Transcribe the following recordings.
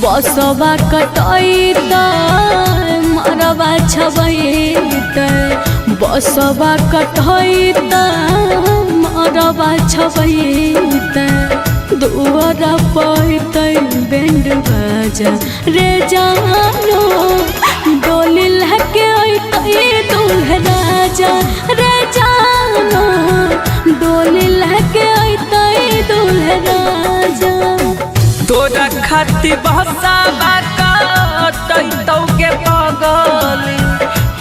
बसवा कटैत मरवा छबैत बसवा कटैत मरवा छबैत दुआर पैत बैंड बाजा रे जानो डोली लहके अइतै दूल्हा राजा रे जानो डोली लहके अइतै दूल्हा राजा। तोरा खातिर बहसावा कटैतौ के बगली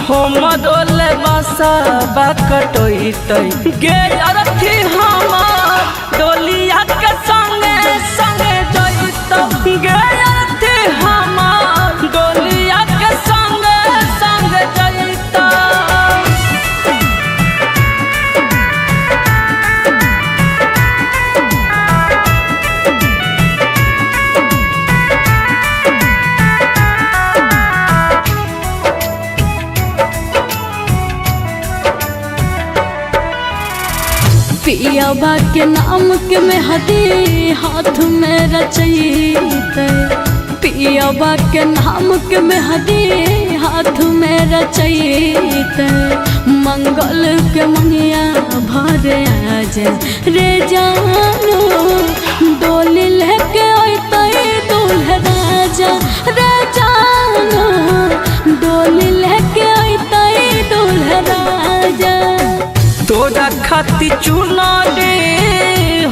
हम डोले बसवा कटैतै गे अरथी हमर डोलिया के संगे संगे जइतौ गे अरथी हमर डोलिया के संगे संगे जइतौ। पियाबा के नाम के मेहदी हाथ में रचैते पियाबा के नाम के मेहदी हाथ में रचैते मंगल के मंगिया भर आज रे जानो डोली लेके अइतै दूल्हा राजा रे जानो डोली लेके अइतै दूल्हा राजा। तोरा खातिर चुनरी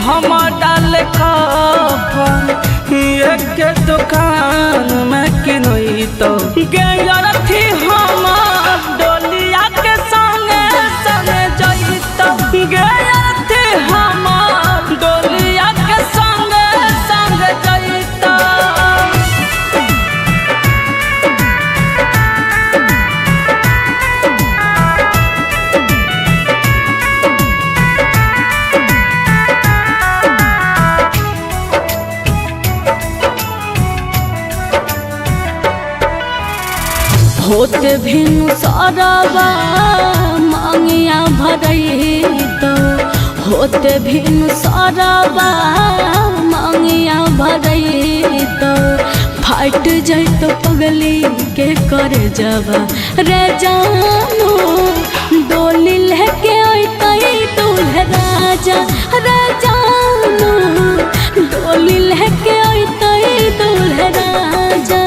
हम डाल एक दुकान में किनैतौ गे अरथी हमर डोलिया के संगे संगे जइतौ गे अरथी हमर डोलिया के संगे संगे जइतौ। होते भिनु साराबा मांगिया भरैत होते भिनु साराबा मांगिया भरैत फाट जैत पगली के कर जबा रे जानो डोली लेके अइतै दूल्हा राजा रे जानो डोली लेके अइतै दूल्हा राजा।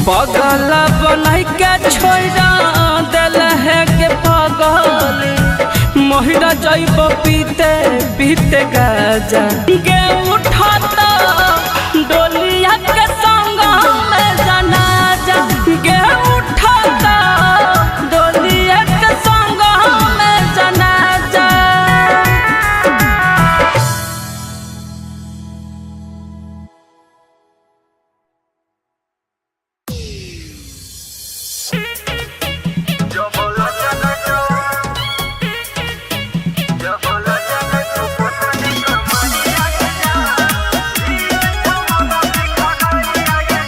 पगल बनाई के छोड़ा दिल है के पगली महिरा जइब पीते पीते गाजा गे उठाता डोलिया के संग में जनाजा गे उठाता डोलिया के संग में जनाजा।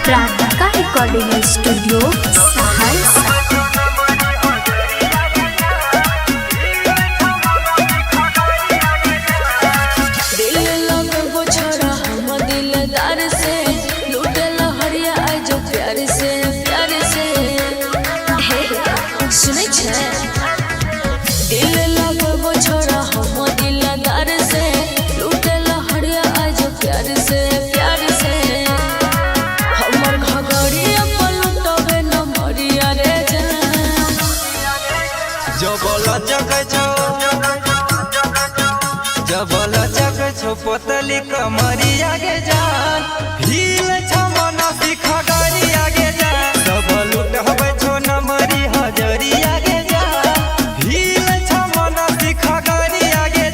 प्राणिका रिकॉर्डिंग स्टूडियो सहरसा। दिल लगबो छोड़ा हम दिलदार से लूटे लहरिया आइ जो प्यार से हे सुनै छै दिल लगबो छोड़ा हम दिलदार से लूटे लहरिया आइ जो प्यार से हमर घगड़िया पलटबे न मरिया रे जान जबला जग छो पोतली कमरिया गे जान हिल छ मन सिखा गरिया गे जान सब लूट हबै छो नमरी हजरिया गे जान हिल छ मन सिखा गरिया गे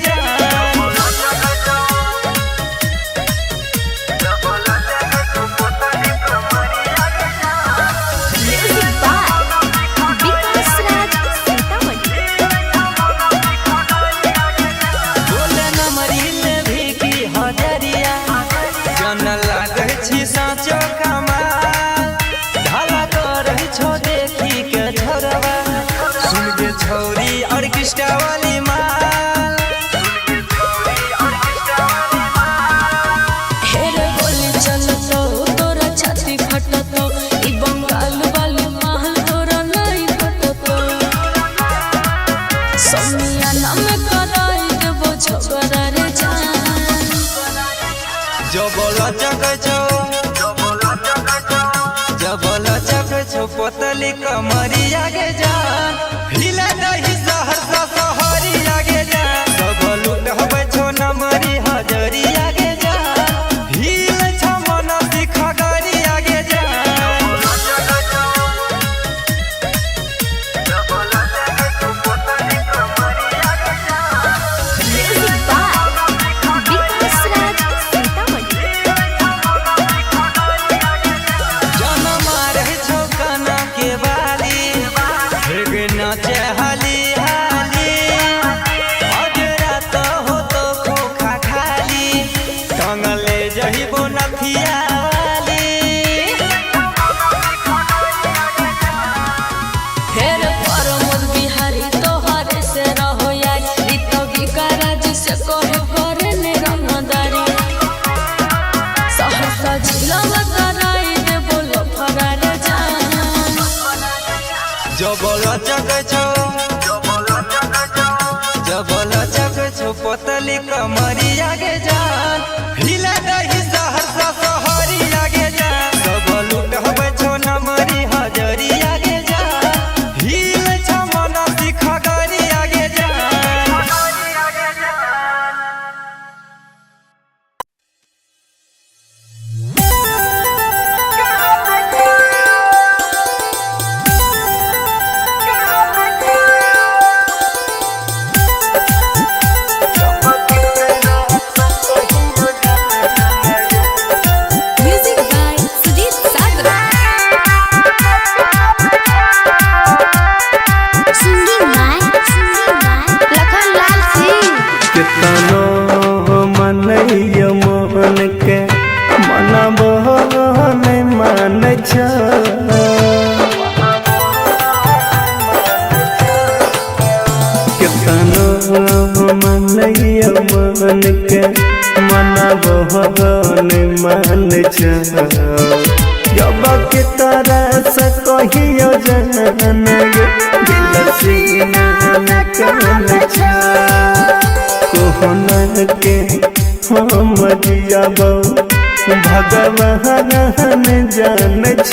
खगड़िया वाली। फेर प्रमोद बिहारी तोहरे से रहो यार, रीतो विकाराज से कहे करे ने रंगदारी। सहसा जिलावा कराई दे बोलो फरार जान। जबल चक छो पोतली कमरी आगे जान, हिला दही सहरसा सहरी आगे जान। सब लूट हवे छो नमरी हजरी आगे जान, हिल छो मनसी खगरी आगे जान। Music by Sujit Sagar. Singing by Lakhan Lal Singh. कितनो मनैय मोहन के मनबो नहीं मान छ। कितनो मनैय मोहन के मनबो नहीं मान छ। जब के तरह से कहियो जन दिल सीना में कन छ। कोहन के हम जियाबो भगवान जान छ।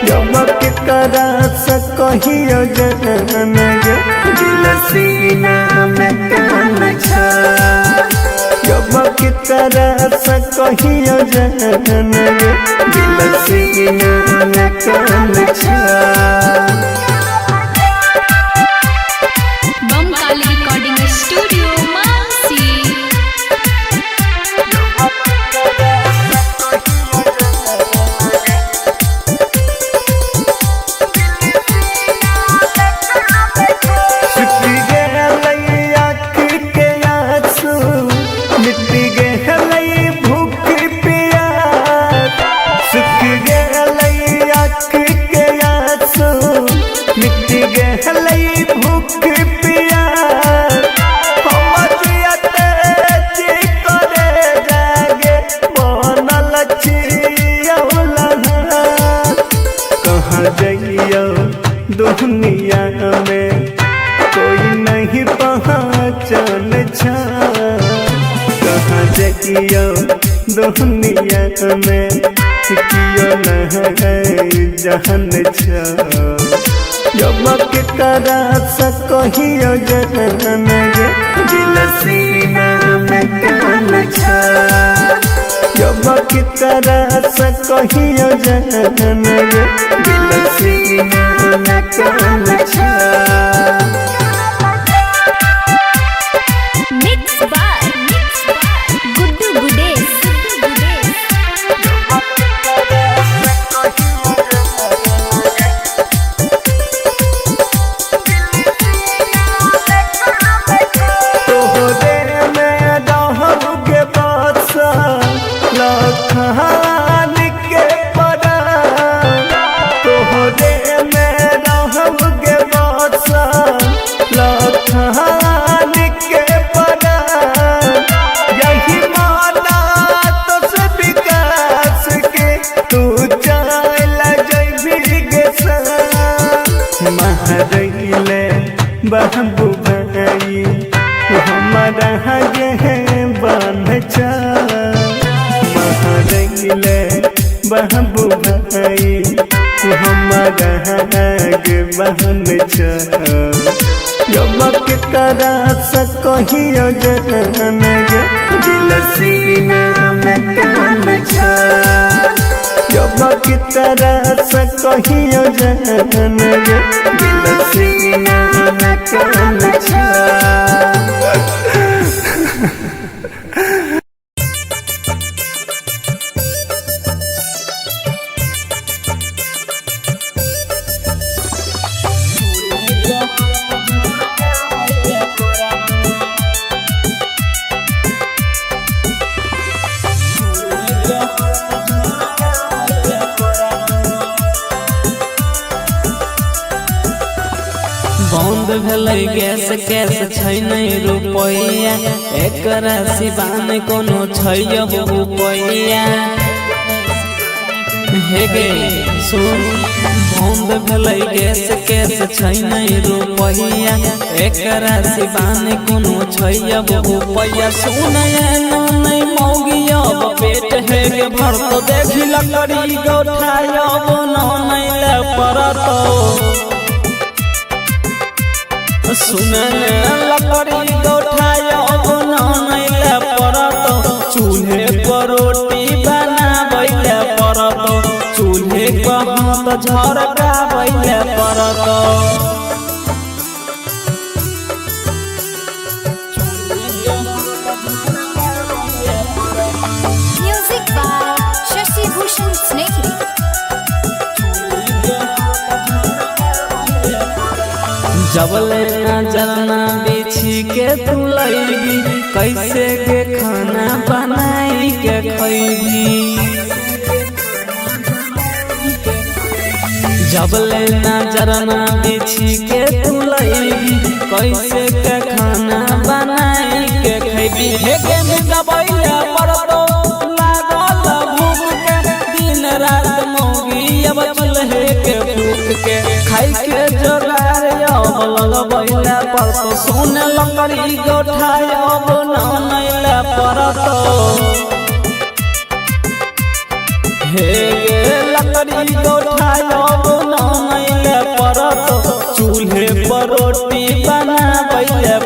जब के तरह से कहियो जन दिल सीना में कन छ। जब के तरह से कहियो जन दिल सीना में कन छ। बम काली रिकॉर्डिंग स्टूडियो मानसी। छुट्टी गेलै आँखि के आंसू, मिट्टी गेलै भूख प्यास। सुख गेलै आँखि के आंसू, मिट्टी गेलै भूख प्यास। हम जियते जी करे जागे बनल छियौला। कहाँ जइयो दुनिया में कोई नहीं पहचान छ। कहाँ जइयो दुनिया में कियो नहीं जान छ। जब के तरह से कहियो जन दिल सीना में कन छ। जब के तरह से कहियो जन दिल सीना में कन छ। Mix by Guddu Gudesh. तोहरे में रहबे बसा लखान के परान। तोहरे में रहबे बसा लखान के परान। यही माना तो से विकास के तू चल जइबी गे सन। महरैले बाबू भाई हमारा गे बांध छ। महरैले बाबू भाई हमारा गे बांध छ। जब के तरह से कहियो जन दिल सीना में कन छ। जब के तरह से कहियो जन दिल सीना में कन छ। भेलै गैस कैस छै नहीं रुपैया एकरा सिवान कोनो छै अब रुपैया हे गे सुन बंद भेलै गैस कैस छै नहीं रुपैया एकरा सिवान कोनो छै अब रुपैया सुन नहीं मौगी अब पेट है गे भर तो देखी लकड़ी गोठाय अब नहीं ले परतो सुन लकड़ी गोठाय अब नहीं ले परतो चूल्हे पर रोटी बनाबै परतो चूल्हे पर हाथ झरकाबै परतो Music by Shashi Bhushan Snehri. जबले नजरना बिछी के तू लैबी कैसे के खाना बनाई के खैबी जबले नजरना बिछी के तू लैबी कैसे के खाना बनाई के खैबी हे के दबैया परतो लागल भूख के दिन रात मौगी अब चूल्हे के फूक के खाई के जोगार लगबैला परतो सुन लकड़ी गोठाय अब नहीं ले परतो हे गे लकड़ी गोठाय अब नहीं ले परतो चूल्हे पर रोटी बनाबै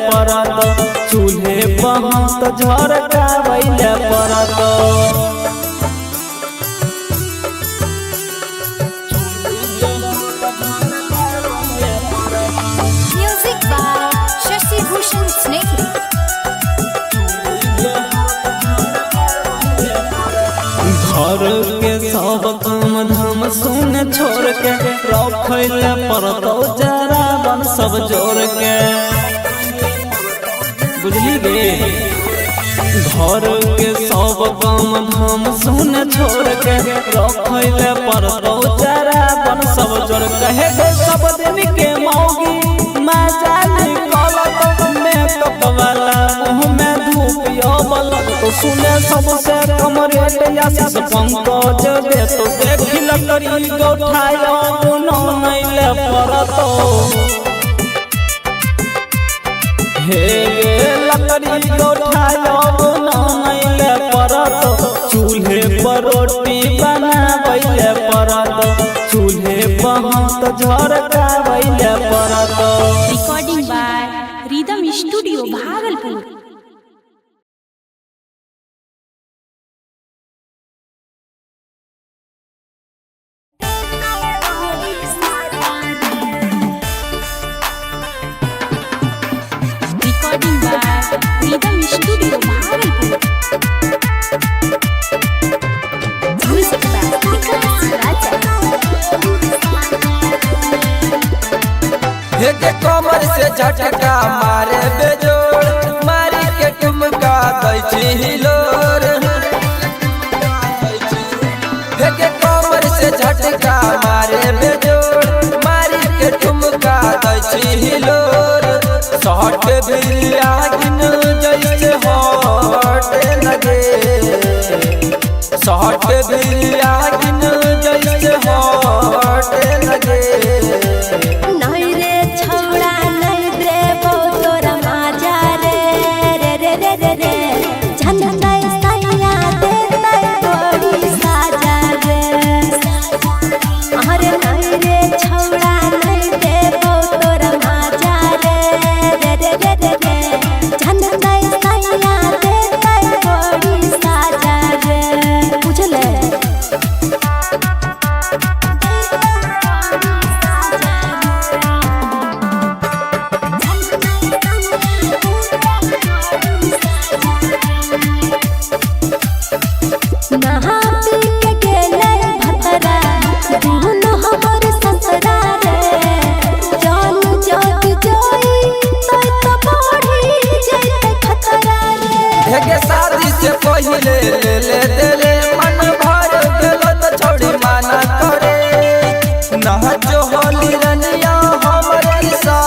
परतो चूल्हे पर हाथ झरकाबै परतो Music by Shashi Bhushan Snehri. घर के सब काम धाम सुन छोड़ के रखैले परतो जरा बन सब जोड़ के बुझली गे घर के सब काम धाम सुन छोड़ के रखैले परतो जरा बन सब जोड़ कहे सब दिन के मौगी मजा निकलत मेकअप वाला मुँह में धूप बलत तो सुने सबसे कम रेट आशीष पंकज दे तो देखी लकड़ी गोठाय अब नहीं ले परतो हे गे लकड़ी गोठाय अब नहीं ले परतो चूल्हे पर रोटी बनाबै परतो चूल्हे पर हाथ झरकाबै परतो Recording by Rhythm Studio, Bhagalpur. Recording by Rhythm Studio, Bhagalpur. Music by Vikas Raja. हे के कमर से झटका मारे बेजोड़ मारी के ठुमका दै छी हिलोर हे के कमर से झटका मारे बेजोड़ मारी के ठुमका दै छी हिलोर शॉट बिरिया गिन जैसे हॉट लगे शॉट बिरिया गिन जैसे हॉट लगे नहीं रे छौड़ा नहीं देबो तोरा माजा रे रे रे रे रे रे झंडा सैया देतै तोरी साजा रे अरे नहीं रे छौड़ा नहीं देबो तोरा माजा रे रे रे रे रे रे झंडा सैया देतै तोरी साजा रे बुझले नहा पी के गेलै भतरा दुनो हमर ससुरा रे जान जग जोई तै तो बढ़ी जैते खतरा रे हेगे शादी से पहिले ले ले देले मन भर गेलो तो छोड़ी माना करे ना जो होली रनिया हमर किसा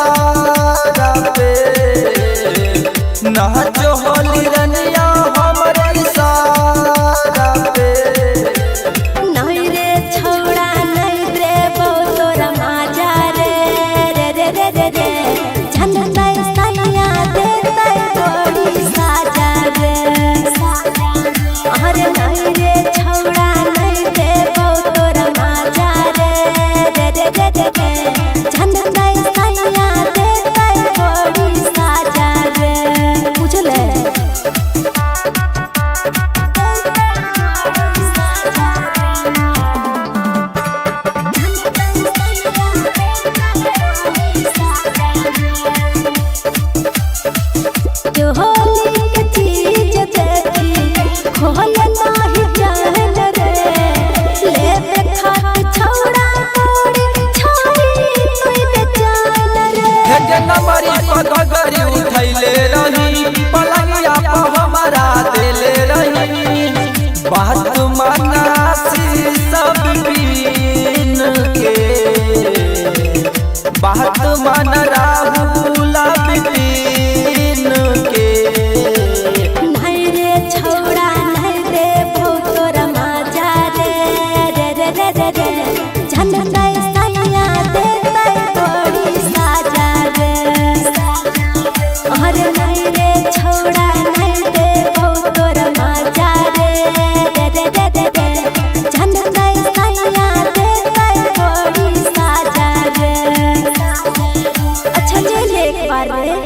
बात मान राहुल बिपिन के। नहीं रे छौड़ा नहीं रे तोर माजा रे रे रे रे रे रे झंडा सैया देते बड़ी साजा रे। अरे नहीं रे छौड़ा नहीं रे तोर माजा रे रे रे रे रे रे झंडा सैया देते बड़ी साजा रे। अच्छा ले ले एक बार रे।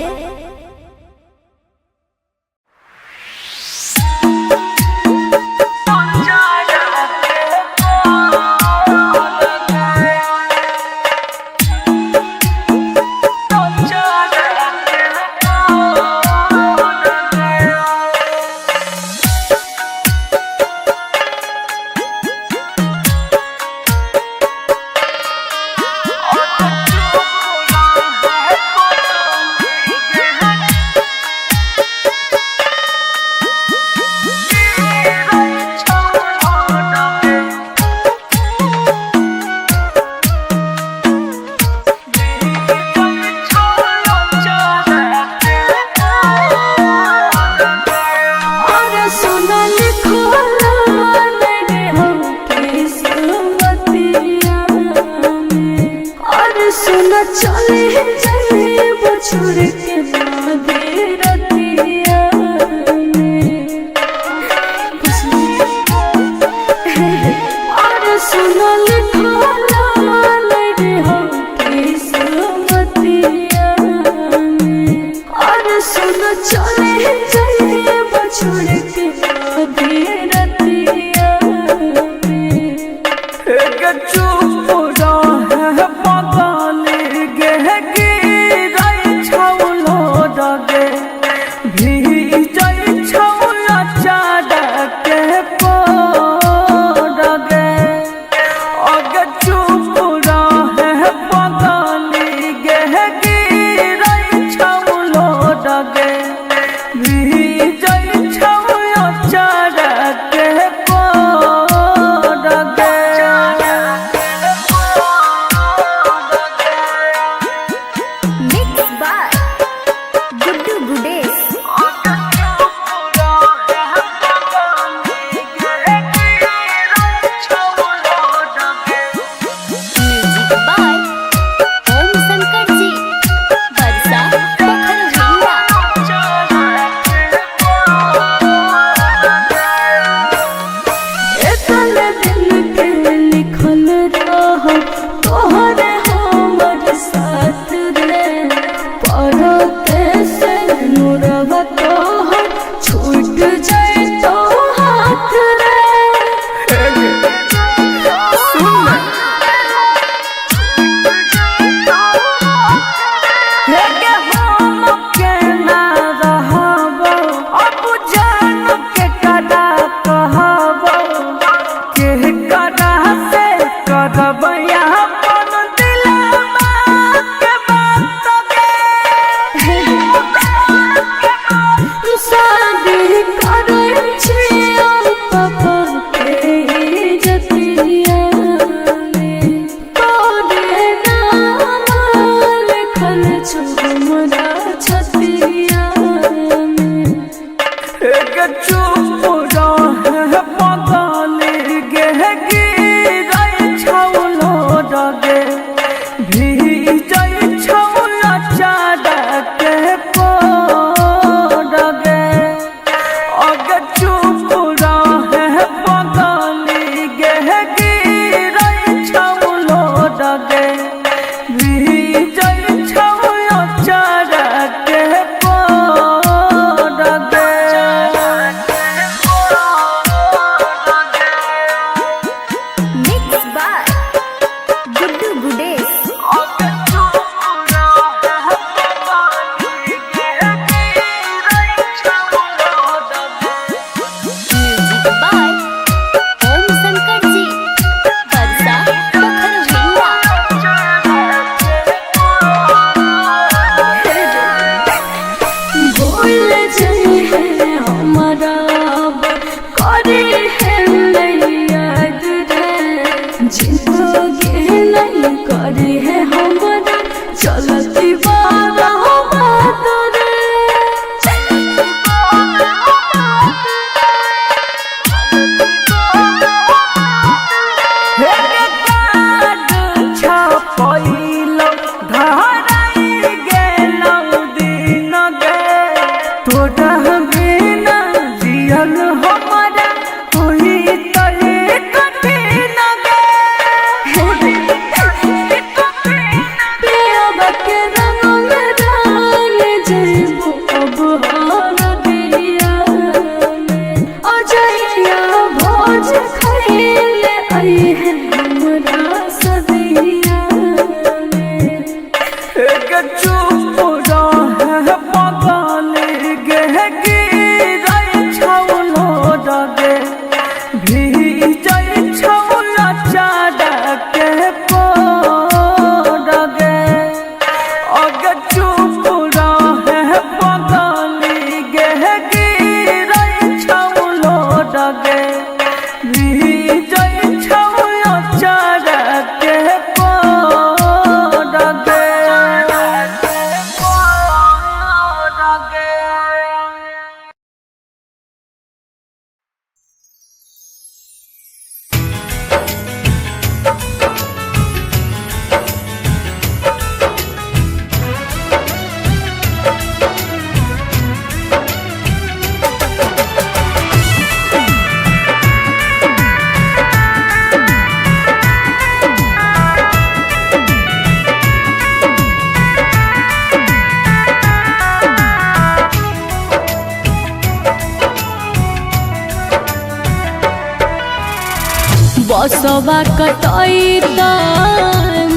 बसवा कटैत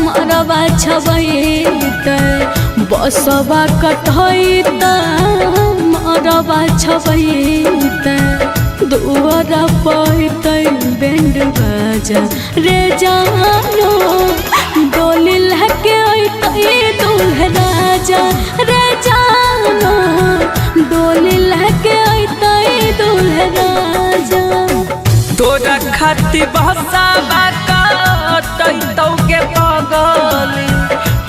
मरवा छबैत बसवा कटैत मरवा छबैत दुआर पैत बैंड बाजा रे जानो डोली लहके अइतै दूल्हा राजा रे जानो डोली लहके अइतै दूल्हा राजा। तोरा खाती बहसाबा कटैतौ के बगली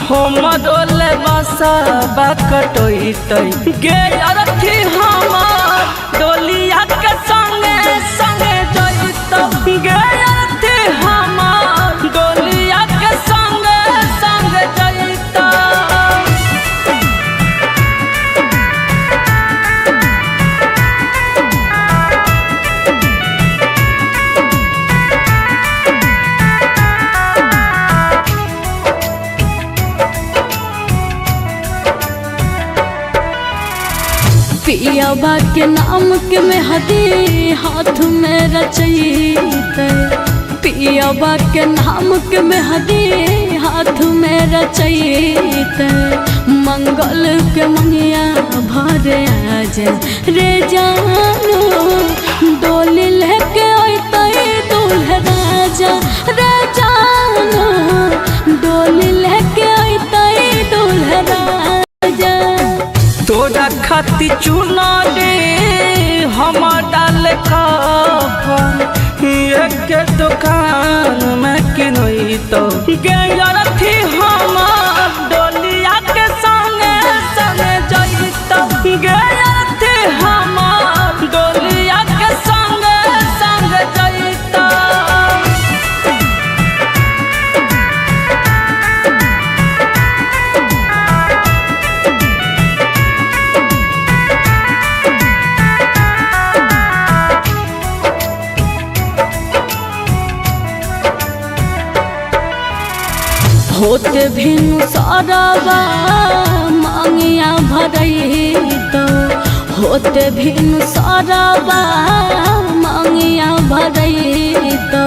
हम डोले बसाबा कटैतै गे अरथी हमर डोलिया के संगे संगे जइतौ गे अरथी हमर डोलिया के संगे संगे जइतौ। पियाबा के नाम के मेहदी हाथ में रचैते पियाबा के नाम के मेहदी हाथ में रचैते मंगल के मंगिया भर आज रे जानो डोली लेके अइतै दूल्हा राजा रे जानो डोली लेके अइतै दूल्हा राजा। तोरा खाती चुना दे हम डाल कफन एक दुकान में किनैतौ गे अरथी हमर डोलिया के संगे संगे जइतौ गे अरथी हमर डोलिया के संगे संगे जइतौ। होते भिनु सरवा मांगिया भरैतौ होते भिनु सरवा मांगिया भरैतौ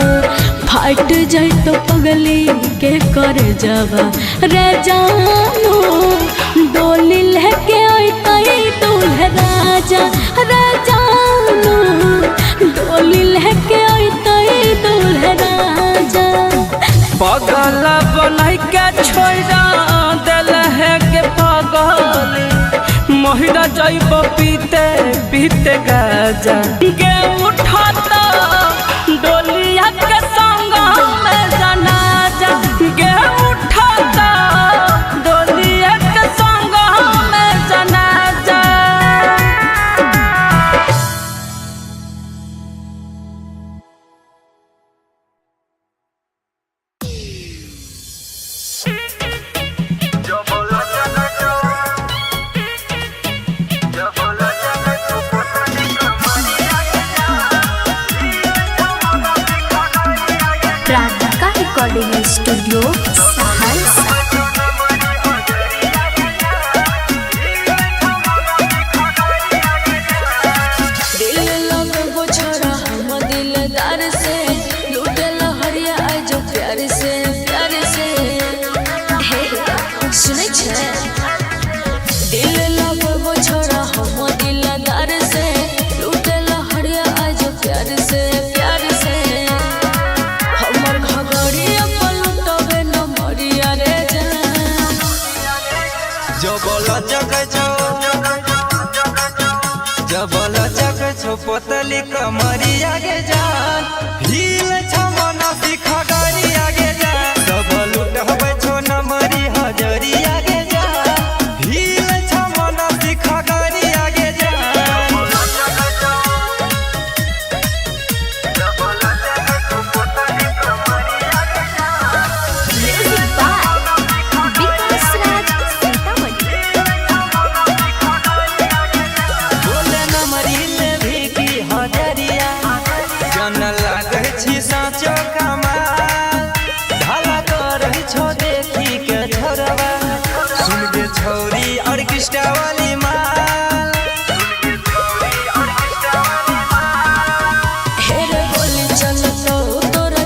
फाट जइतौ पगली के कर जवा रे जानो डोली लेके अइतै दूल्हा राजा रे जानो डोली लेके अइतै दूल्हा राजा। पगल बनाई के छोड़ा दिल है के पगली महिरा जइब पीते पीते गाजा गे उठाता डोलिया के संग में जनाजा गे उठाता डोलिया के संग में जनाजा। प्राधिका रिकॉर्डिंग स्टूडियो सहरसा। दिल लगे वो छोरा हम दिलदार से लूटे लहरिया आइ जो प्यार से हे सुनै छै दिल लगे वो छोरा हम दिलदार से लूटे लहरिया आइ जो प्यार से हमर घगड़िया पलटबे न मरिया रे जान। जबला जग छो पोतली कमरिया गे जान हिल छमना सिखा गरिया गे जान सब लूट हबै छो नमरी हजरिया गे जान हिल छमना सिखा गरिया गे जान। म्यूजिक बाय विकास राज सीतामढ़ी। बोले नमरी ले भी की हजरिया जन लागै छी साँचो कमाल ढाला करै छो देखी के छोरवा सुन गे छौरी ऑर्केस्ट्रा वाली माल हेरे बोली चलतो तोरा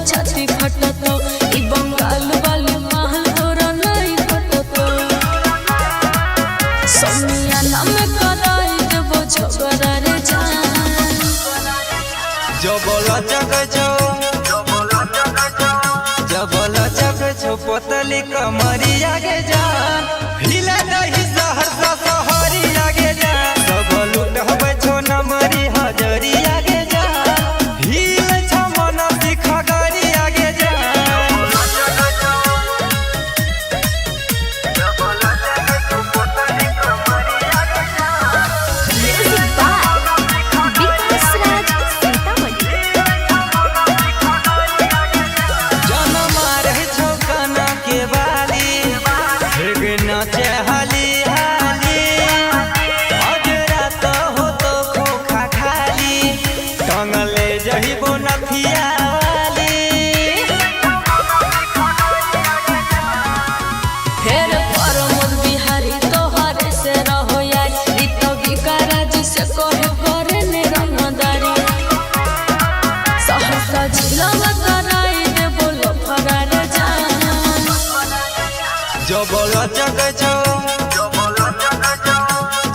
लचक छो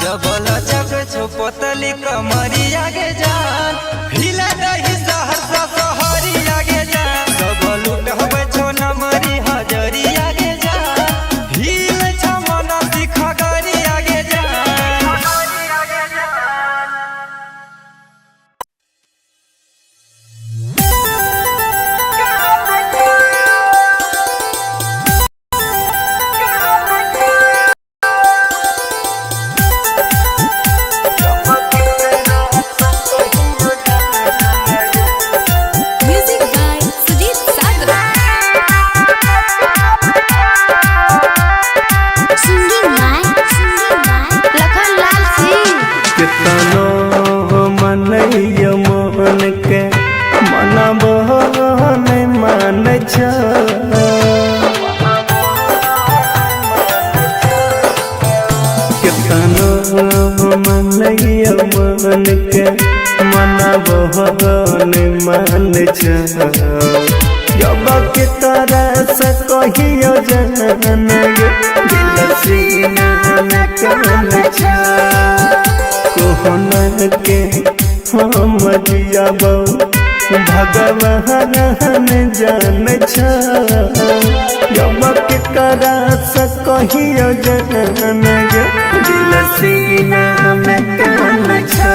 जब लचक छो पतली कमरी आगे जान हिला दही सहरसा सहरी आगे जान सब लूट हवे छो नमरी हजरी आगे जान हिल छ मन सिखा गरी आगे जान Music by Sujit Sagar. Singing by Lakhan Lal Singh. कितनो मनैय मोहन के मनब नहीं मान छ कितनो मनैय मोहन के मनब नहीं मान छ जब के तरह से कहियो जन दिल सीना में कन छ कोहन के हम जियाबो भगवान जान छ जब के करा से कहियो जन दिल सीना में कन छ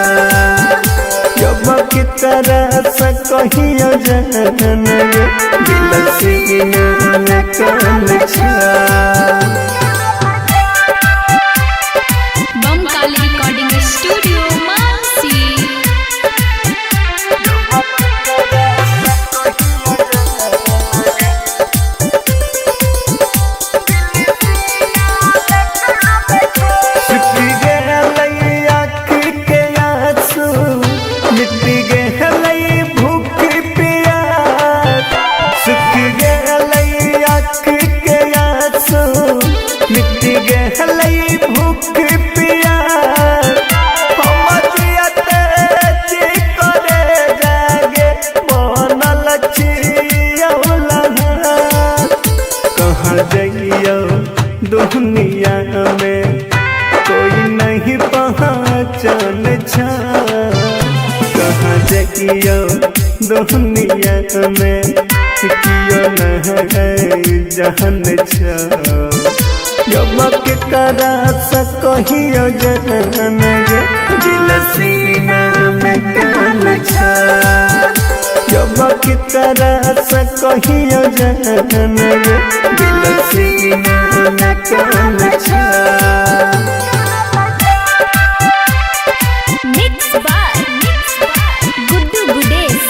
जब के करा से कहियो जन दिल सीना में कन छ Bamkali Recording Studio, Mansi. छुट्टी गए आँख के आंसू मिट्टी गए भूख प्यास सुख गए आँख के आंसू मिट्टी गए भूख प्यास हम जियते जी करे जागे बनल छियौला कहाँ जइयो दुनिया में कोई नहीं पहचान छ कहाँ जइयो दुनिया में कियो नहीं जान छ जब के करा से कहियो जन दिल सीना में कन छ जब के करा से कहियो जन दिल सीना में कन छ Mix by Guddu Gudesh.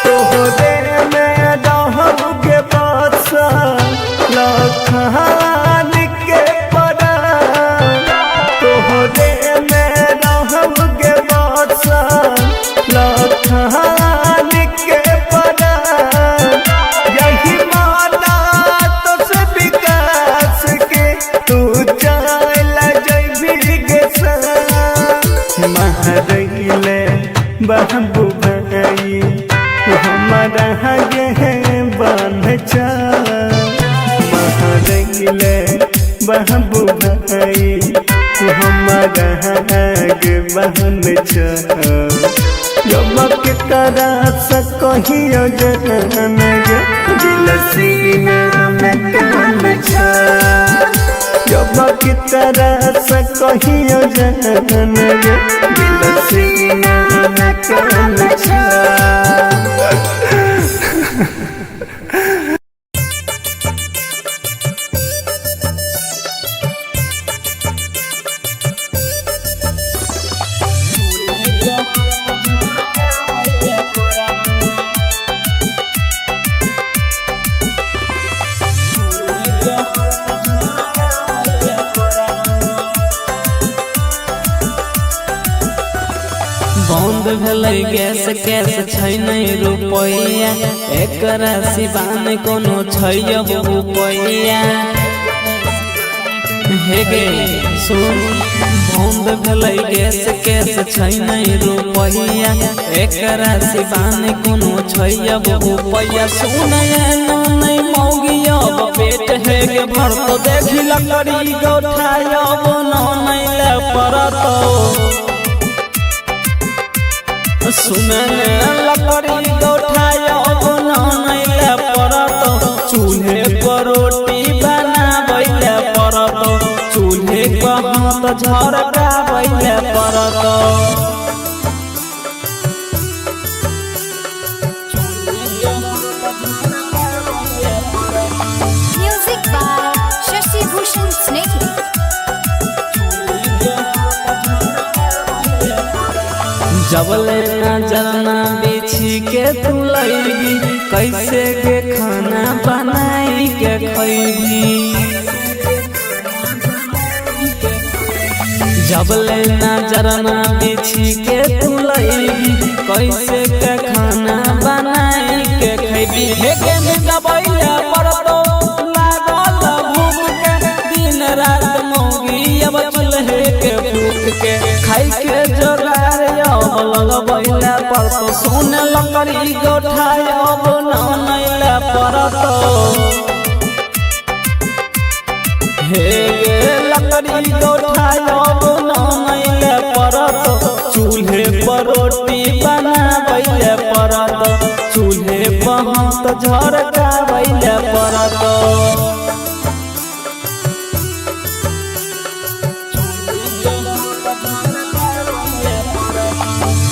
तोहरे में रहबे बादशा लखान के परा तोहरे में रहबे बादशा लखान के परा यही माना तो से विकास के तू चल जइबी गे सा महरैले बाबू भाई हमारा गे बांध छ महरैले बाबू भाई हमारा गे बांध छ जब के करा से कहियो जन दिल सीना में कन छ जब के तरह से कहियो जन दिल सीना में कन छ बंद भेलै गैस कैस छै नहीं रुपैया एकरा सिवा नहीं कोनो छै अब रुपैया हे गे सुन बंद भेलै गैस कैस छै नहीं रुपैया एकरा सिवाने कोनो छै अब रुपैया सुन नहीं मौगी अब पेट हे गे भर तो देखी लकड़ी गौठायब नहीं ले परत सुन लकड़ी गौठायब नहीं ले परत चूल्हे पर रोटी बनाबै ले परत चूल्हे पर हाथ झरकाबै ले परत Music by Shashi Bhushan Snehri. जबले नजरना बिछी के तू लैगी कैसे के खाना बनाई के खैगी जबले नजरना बिछी के तू लैगी कैसे के खाना बनाई के खैगी हे के दबैया परतो लागल भूख के दिन रात मौगी अब चूल्हे के फूक के खाई के जोगार लगबैला परतो सुन लकड़ी गौठायब नहीं ले परतो हे गे लकड़ी गौठायब नहीं ले परतो चूल्हे पर रोटी बनाबै ले परतो चूल्हे पर हाथ झरकाबै ले परतो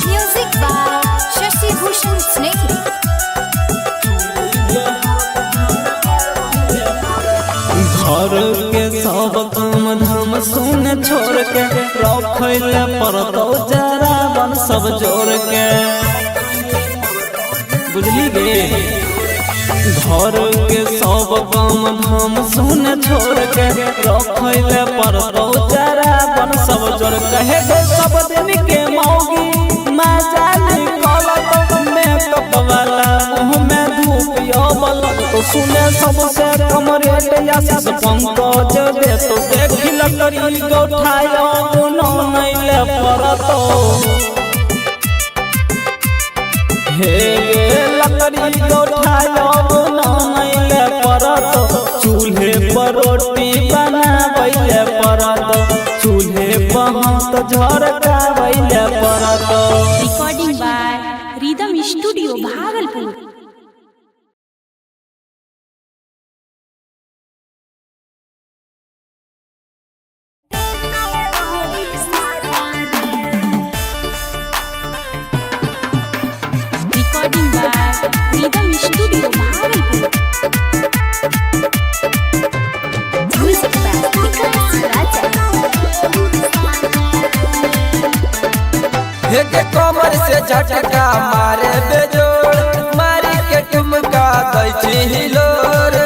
Music by Shashi Bhushan Snehri. घर के सब काम धाम सुन छोड़ के रखैले परतो जरा बन सब जोड़ के बुझली गे घर के सब काम धाम सुन छोड़ के रखैले परतो जरा बन सब जोड़ के हे सब दिन के मौगी मजा निकलत मेकअप वाला मुँह में धूप अबल तो सुने सबसे कम रेट या पंकज दे तो देखी लकड़ी गौठायब नहीं ले परतो हे गे लकड़ी गौठायब नहीं ले परतो चूल्हे पर रोटी बनाबै ले परतो चूल्हे पर हाथ झरकाबै ले परतो Recording by Rhythm Studio, Bhagalpur. Recording by Rhythm Studio, Bhagalpur. Music by Vikas Raja. हे के कमर से झटका मारे बेजोड़ मारी के ठुमका दै छी हिलोर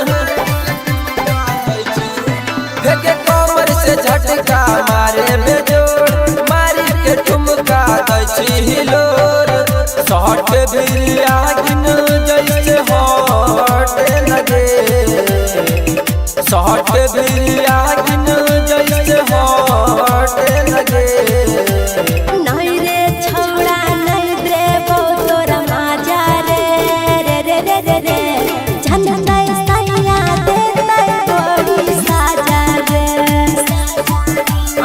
हे के कमर से झटका मारे बेजोड़ मारी के ठुमका दै छी हिलोर शॉट बिरिया गिन जैसे हॉट लगे शॉट बिरिया गिन जैसे हॉट लगे नहीं रे छौड़ा नहीं देबो तोरा माजा रे रे रे रे रे रे झंझटै सैया देतै तोरी साजा रे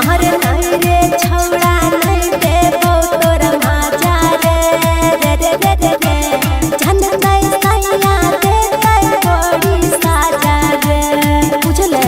अरे नहीं रे छौड़ा नहीं देबो तोरा माजा रे रे रे रे रे रे झंझटै सैया देतै तोरी साजा रे बुझले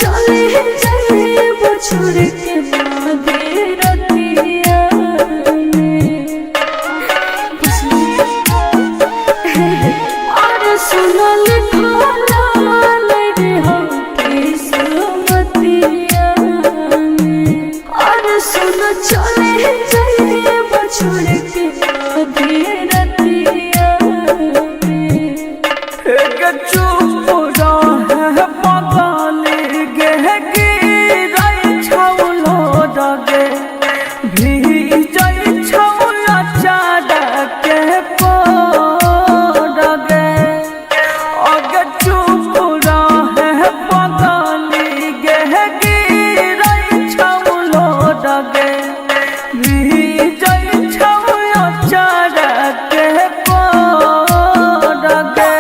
चले जाए वो छोड़ के बाधे रतिया में और सुनो लिखोला रे हम किस्मतिया में और सुनो चले जाए वो छोड़ के बाधे रतिया में एक चुप रहे पगली गे गिरै छौलो डगे भीजै छौला चाडके पडगे अगे चुप रहे पगली गे गिरै छौलो डगे भीजै छौला चाडके पडगे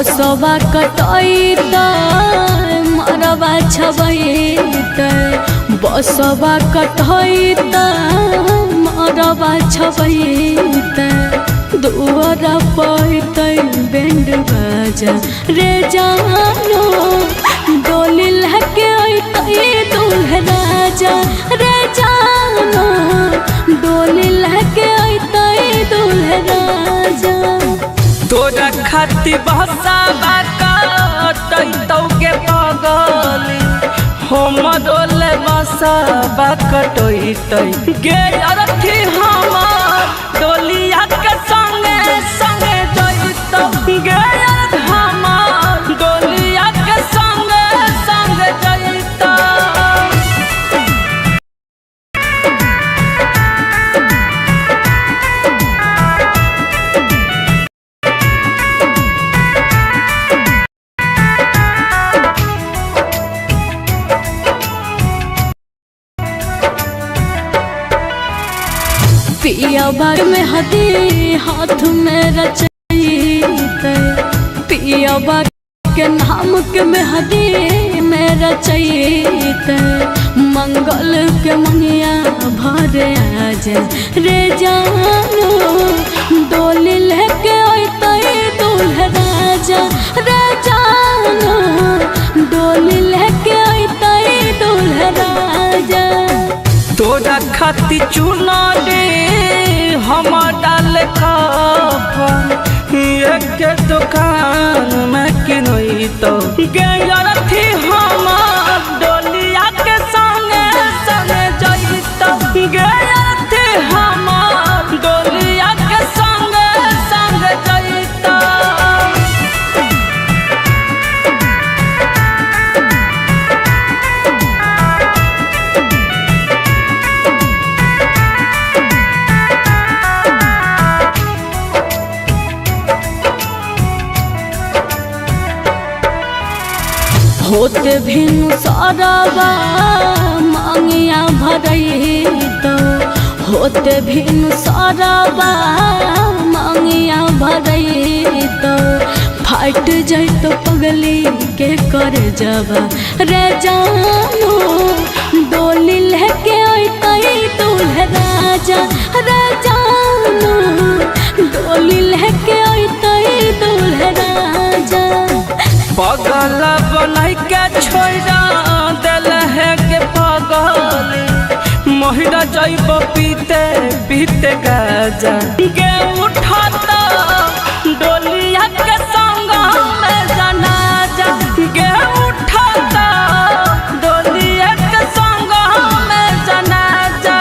बसवा कटैत मरवा छबैत बसवा कटैत मरवा छबैत दुआर पैत बैंड बाजा रे जानो डोली लहके अइतै दूल्हा राजा रे जानो डोली लहके अइतै दूल्हा राजा। तोरा खाती बहसाबा कटैतौ के पगली हम डोले बसाबा कटैतै गे अरथी हमार डोलिया के संगे संगे जइतौ गे हमार डोलिया के संगे संगे जइतौ। पिया बाग में हदी हाथ में रचैत पिया बाग के नाम के में हदी में रचैत मंगल के मनिया भर आज रे जानो डोली लेके अइतै दूल्हा राजा रे जानो डोली लेके अइतै दूल्हा राजा। तोरा खाती चुना दे हम डाल कफन एक दुकान में किनैतौ गे अरथी हमार डोलिया के संगे संगे जइतौ गे अरथी हमार डोलिया के संगे संगे जइतौ। होते भिनु सरवा मांगिया भरैत होते भिनु सरवा मांगिया भरैत फाट जैत पगली के कर जबा रे जानो डोली लेके अइतै दूल्हा राजा रे जानो डोली लेके अइतै दूल्हा राजा। पगल बनाई के छोड़ा दिल है के पगली महिला जैब पीते पीते गाजा गे उठाता डोलिया के संग में जनाजा गे उठाता डोलिया के संग में जनाजा।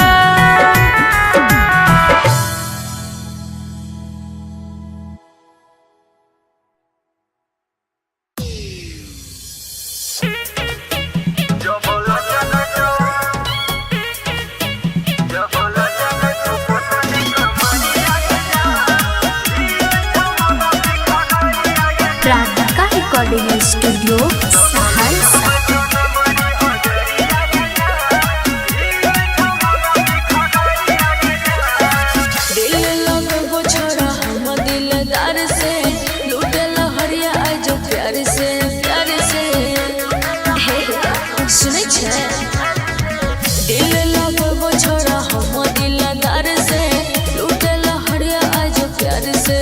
Radhika recording studio Saharsa. दिल लगे वो छोड़ा हम दिलदार से लूटे लहरिया आइ जो प्यार से सुनै छै दिल लगे वो छोड़ा हम दिलदार से लूटे लहरिया आइ जो प्यार से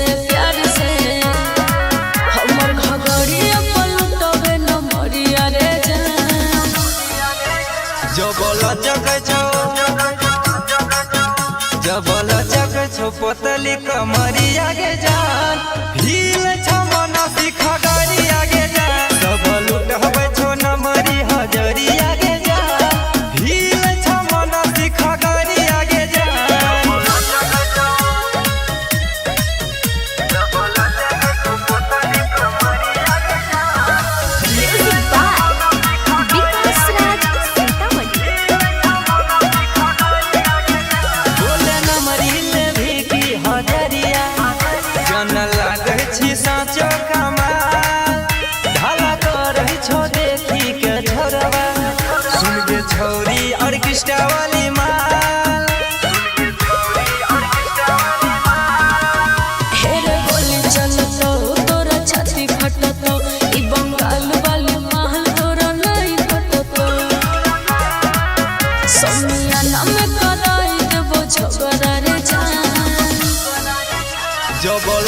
हमर घगड़िया पलटबे न मरिया रे जान। जबल जग छो पोतली कमरिया गे जान भील छमन सिखा गरिया गे जान सब लुटबै छो नमरी हजरिया गे जान भील छमन सिखा गरिया गे जान। म्यूजिक बाय विकास राज सीतामढ़ी। बोले नमरी ले भी की हजरिया जन लागै छी साँचो कमाल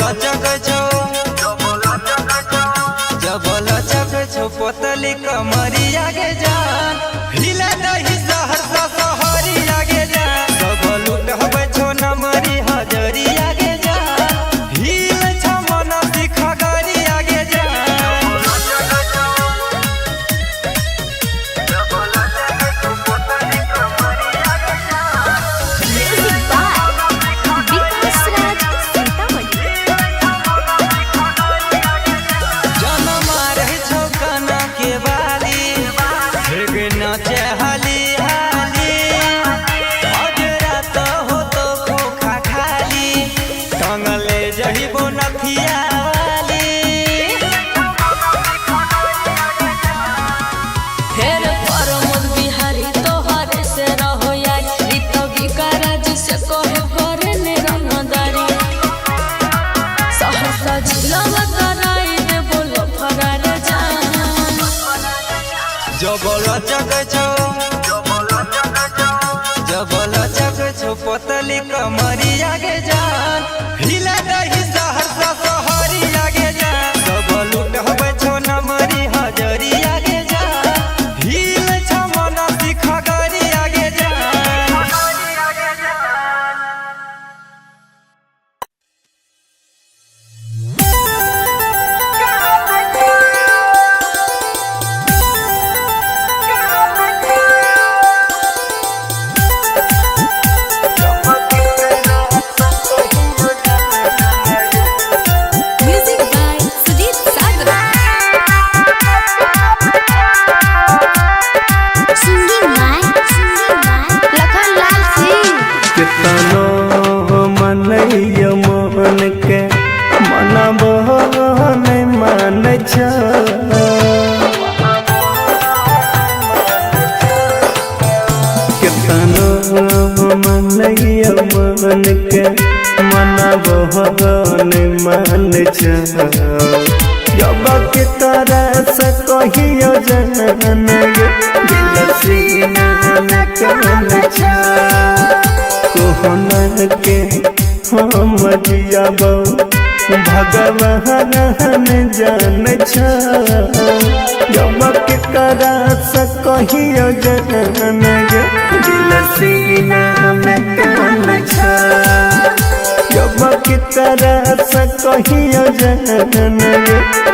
लचक छो जब लचक छो पतली कमरिया के जान हिले दही सहरसा सहरी आगे जा सब लुटहबे छो नमरी हजरिया के जान हिले छ मन सिख गरी आगे जा जब लचक छो पतली कमरिया के जान हिले दही सहरसा सहरी आगे जा सब लुटहबे छो नमरी हजरिया के जा हिले छ मन सिख गरी आगे जा मन के मनबहन मान जब के तरह से कहियो जन दिल सीना में कन कोहन के हम जियब भगवान जान जब के तरह से कहियो जन दिल सीना में कन जब की तरह से कहियो जन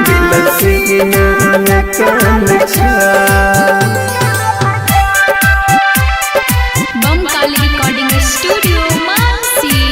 दिल सीना में कन बमकाली रिकॉर्डिंग स्टूडियो मानसी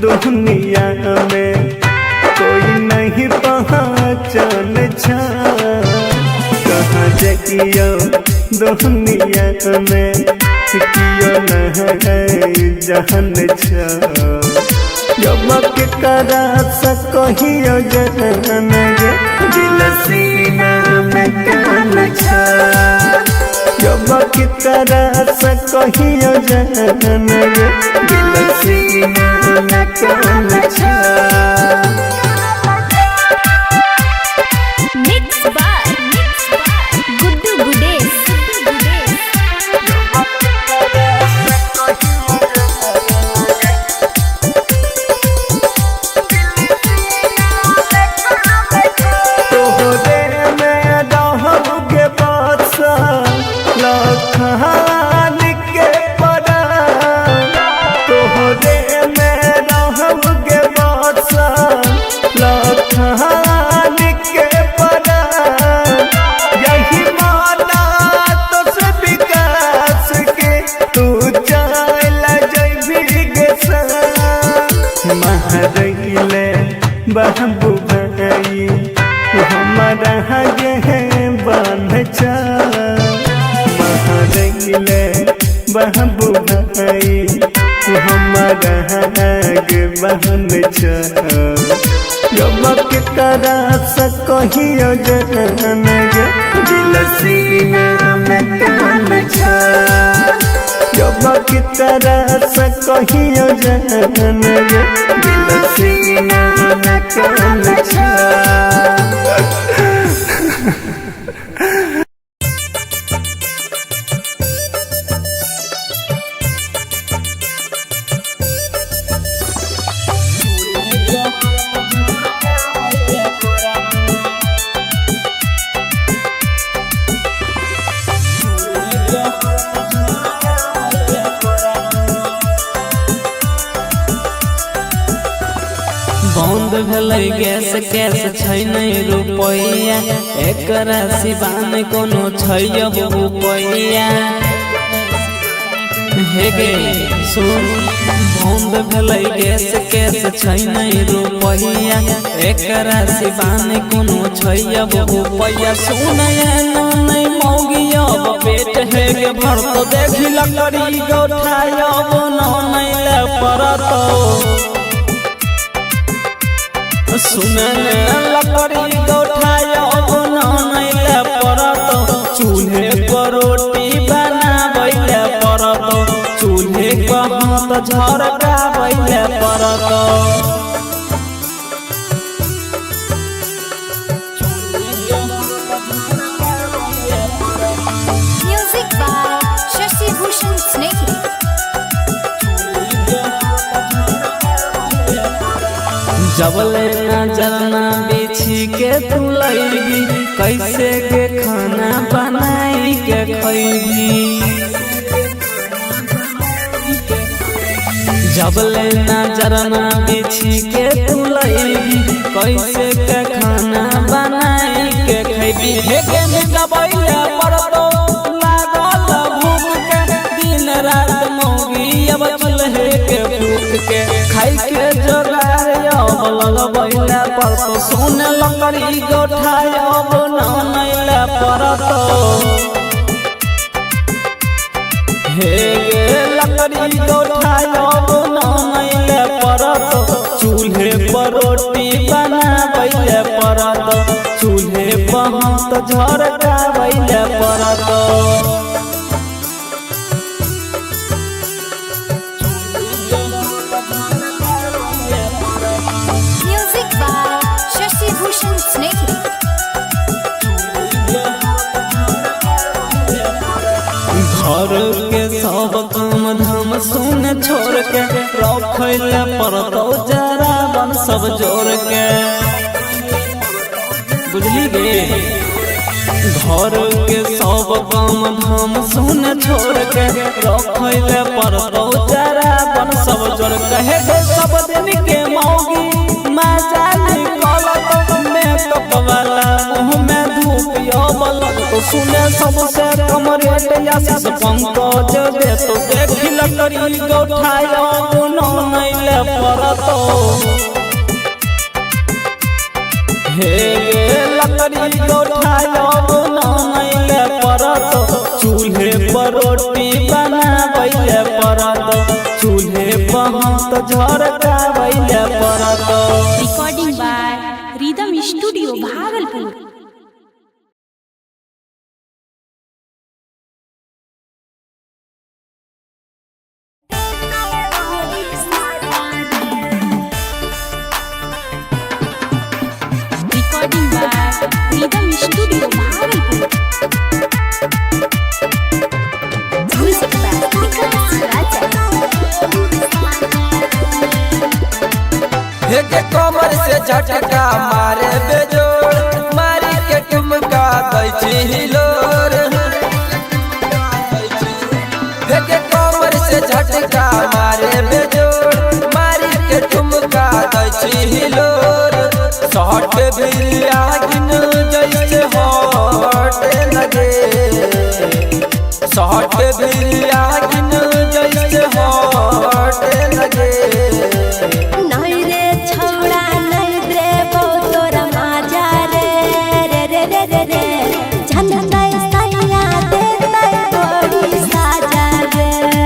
दुनिया में कोई नहीं पहचान कहाँ जाइयो दुनिया में कियो नहीं जहन जब के करा से कहियो जन दिल सीना में कन जब की तरह से कहियो जन दिल सीना में कन मिक्स बाय गुड्डू गुडेश बाबू भाई हमारा गे बांध बाबू भाई हमारा आगे बहन जब के तरह से कहियो जन गे दिल सीने में कान जब की तरह से कहियो जन गे दिल सीने में कान बंद भेलै गैस कैस छै नहीं रुपैया एकरा सिवान कोनो छै रुपैया हे गे सुन बंद भेलै गैस कैस छै नहीं रुपैया एकरा सिवान कोनो छै रुपैया सुनया नहीं मौगिया पेट हे गे भर तो देखी लकड़ी गौठाया बनो नहीं ले परतो सुनन लकड़ी गौठाया बनो नहीं ले परत चूल्हे पर रोटी बनाबैले परत चूल्हे पर हाथ झरकाबैले परत Music by Shashi Bhushan Snehhi. जबले नजरना बिछी के तू लैबी कैसे के खाना बनाई के खैबी जबले नजरना बिछी के तू लैबी कैसे के खाना बनाई के खैबी हे के निकबैले परतो लागल भूख के दिन रात मौगी अब चूल्हे के फूक के खाई के जोगार लगबैले परतो सुन लकड़ी गौठाया बनो नहीं ले परतो हे गे लकड़ी गौठाया बनो नहीं ले परतो चूल्हे पर रोटी बनाबैले परतो चूल्हे पर हाथ झरकाबैले परतो Music by Shashi Bhushan Snehhi. घर के सब काम धाम सुन छोड़ के रखैले परतो जरा बन सब जोड़ के बुझली गे घर के सब काम धाम सुन छोड़ के रखैले परतो जरा बन सब जोड़ के हे सब दिन के मौगी मजा निकलत मेकअप वाला मुँह में धूप बलत तो सुने सबसे कमरेट आशीष पंकज दे तो देखी लकड़ी गौठाया बनो नहीं ले परतो हे गे लकड़ी गौठाया बनो नहीं ले परतो चूल्हे पर रोटी बनाबैले परतो चूल्हे पर हाथ झरकाबैले परतो Recording by Rhythm Studio, Bhagalpur. Recording by Rhythm Studio, Bhagalpur. Music by Vikas Raja. हे के कमर से झटका मारे बेजोड़ मारी के ठुमका दै हिलोर हे के कमर से झटका मारे बेजोड़ मारी के ठुमका दै हिलोर सहट बिरिया गिन जैसे हट लगे सहट बिरिया गिन जैसे हट लगे नहीं रे छौड़ा नहीं देबो तोरा माजा रे रे रे रे रे रे झंडा सैया देतै तोरी साजा रे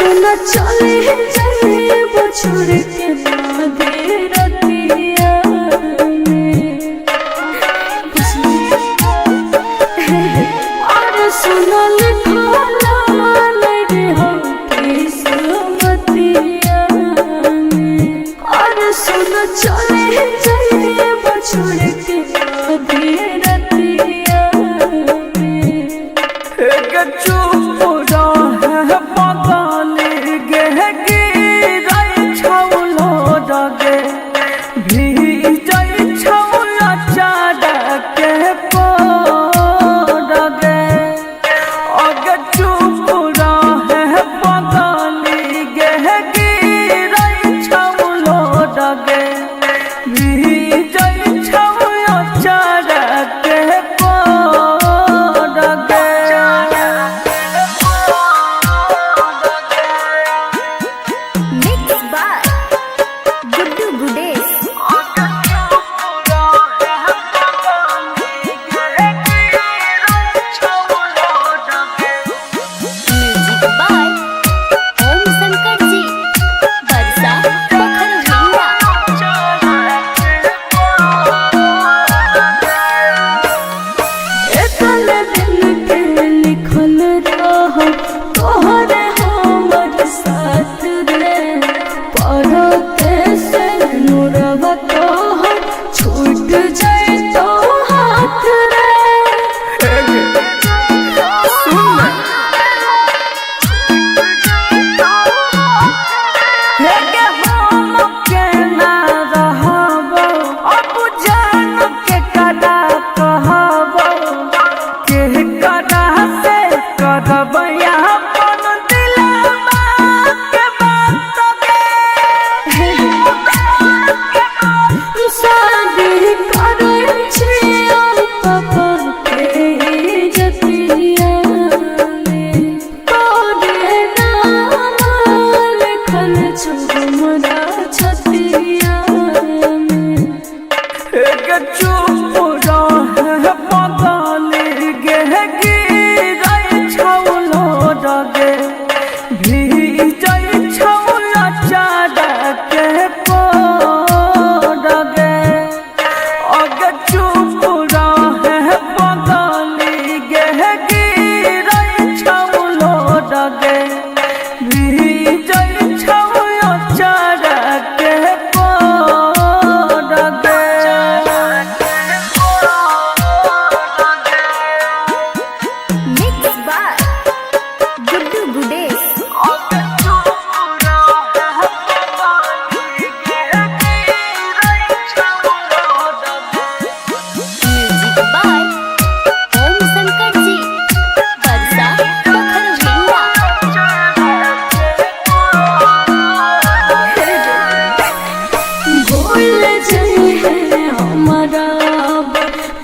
सुना चले जाए वो छोड़ के मादे रतिया और सुना लिखला रे हम किस्मतिया और सुना चले जाए वो छोड़ के मादे रतिया चुप रहे पगली गे गिरै छौलो डगे भीजै छौला चाडके पडगे अगे चुप रहे पगली गे गिरै छौलो Dage भीजै छौला चाडके Padge Mixed by Guddu Gudesh. Music by Om Shankar Ji. Barsa Pokhara एतल दिन के लिखल रहो तोहरे हमर साथ रे पढ़ो कैसे नुरवा तोहर छूट जाए तो हाथ रे शादी करै छियै पापा के जतिया तोरे नाम लिखल छौ हमरा छतिया चुप रहे पगली गे गिरै छौलो डगे भीजै छौला चाडके पडगे अगे चुप रहे पगली गे गिरै छौलो Dage भीजै छौला चाडके Padge Mixed by Guddu Gudesh. Music by Om Shankar Ji. Barsa Pokhara भूल जाए है हमारा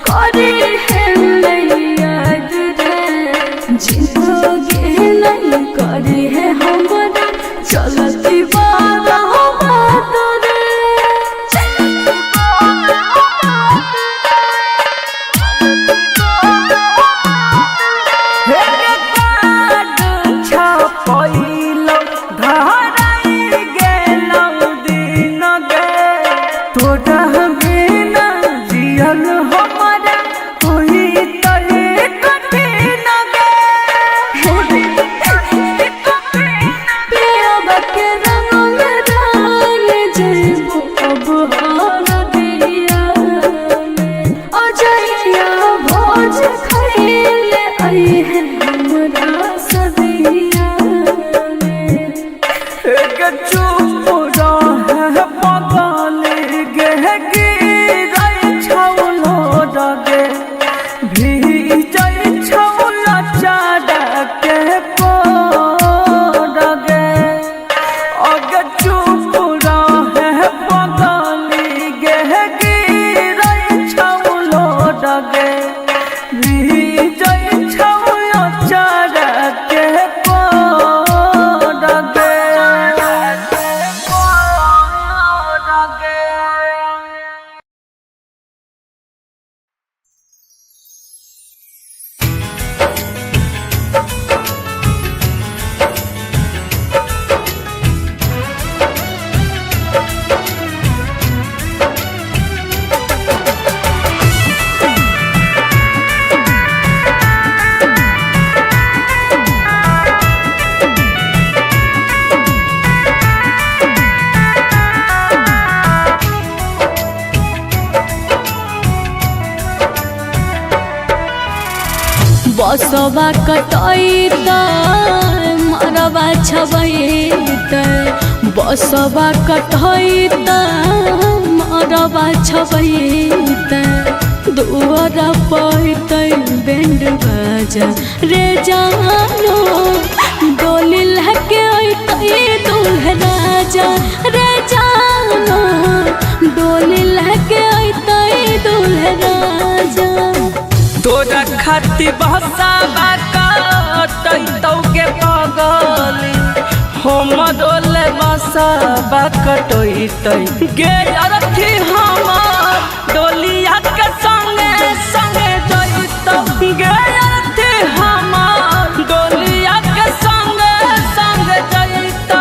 करे है याद रे जिंदगी नहीं करे है हमारा चलती बात रे छपैलो धराई गेलौ दिन गे तोरा बिना जियल हमरा होई तले कठिन गे बसवा कटैत मरवा छबैत बसवा कटैत मरवा छबैत दुआर पैत बैंड बाजा रे जानो डोली लहके अइतै दूल्हा राजा रे जानो डोली लहके अइतै दूल्हा राजा। तोरा खाती बहसाबा कटैतौ के पगली हम डोले बसाबा कटैतै गे अरथी हमर डोलिया के संगे संगे जइतौ गे अरथी हमर डोलिया के संगे संगे जइतौ।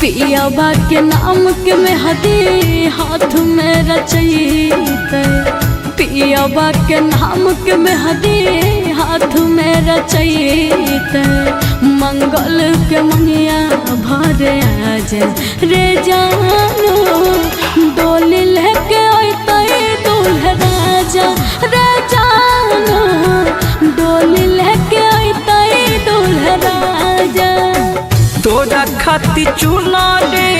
पियाबा के नाम के मेहदी हाथ में रचैत पियाबा के नाम के मेहदी हाथ में रचैत मंगल के मंगिया भरे आज रे जानो डोली लेके अइतै दूल्हा राजा रे जानो डोली लेके अइतै दूल्हा राजा। तोरा खाती चुनारी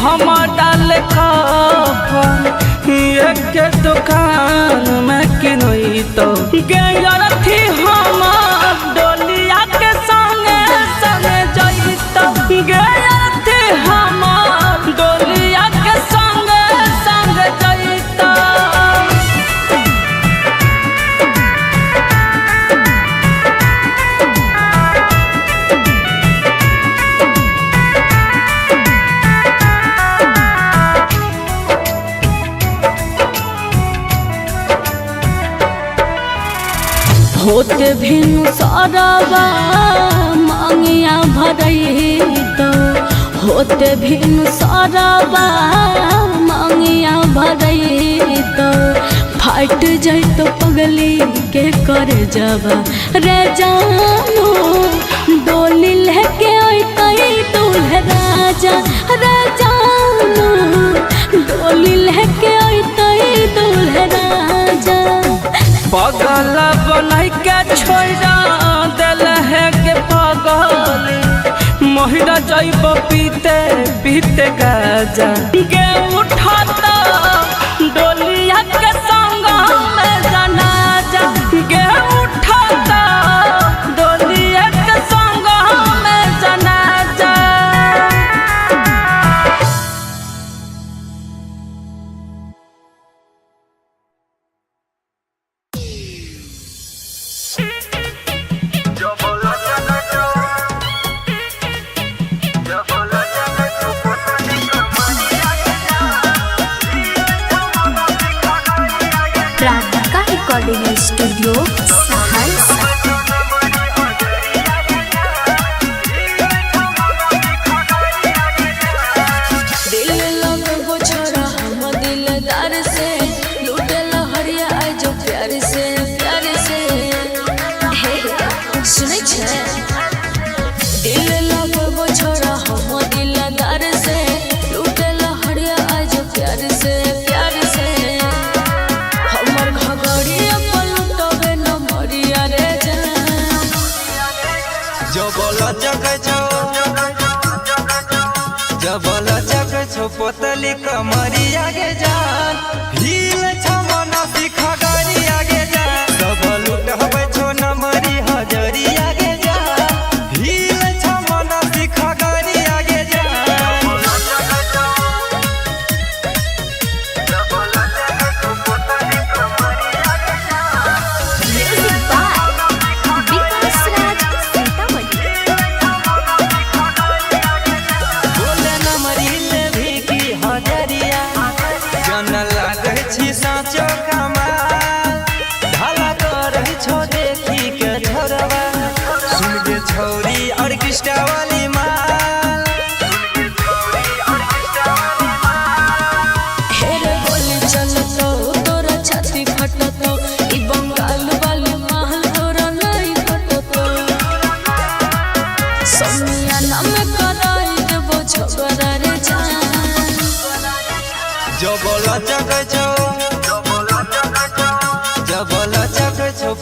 हम डाल कफन एक दुकान में किनैतौ गे अरथी हमर डोलिया के संगे संगे जइतौ गे अरथी हमर डोलिया के संगे संगे जइतौ। होते भिनु सारावा मांगिया भरैत होते भिनु सारावा मांगिया भरैत फाट जैत पगली के कर जबा रे जानो डोली लेके अइतै दूल्हा राजा रे जानो डोली लेके अइतै दूल्हा राजा। पगल बनाई के छोड़ा दिल है के पगली महिरा जैब पीते पीते गाजा गे उठाता डोलिया के संग में जनाजा गे उठाता डोलिया के संग में जनाजा। प्राणिका रिकॉर्डिंग स्टूडियो सहरसा। दिल लगबो छोड़ा हम दिलदार से लूटे लहरिया आइ जो प्यार से हे सुनै छै दिल लगबो छोड़ा हम दिलदार से लूटे लहरिया आइ जो प्यार से हमर घगड़िया पलटबे न मरिया रे जान। जबल जग छो पोतली कमरिया गे जान हिल छमना सिखा गरिया गे जान सब लुटबै छो नमरी हजरिया गे जान हिल छमना सिखा गरिया गे म्यूजिक बाय विकास राज सीतामढ़ी। बोले नमरी ले भी की हजरिया जन लागै छी साँचो कमाल ढाला करै छो देखी के छोरवा सुन के छौरी ऑर्केस्ट्रा वाली माल हेरे बोली चलतो तोरा छाती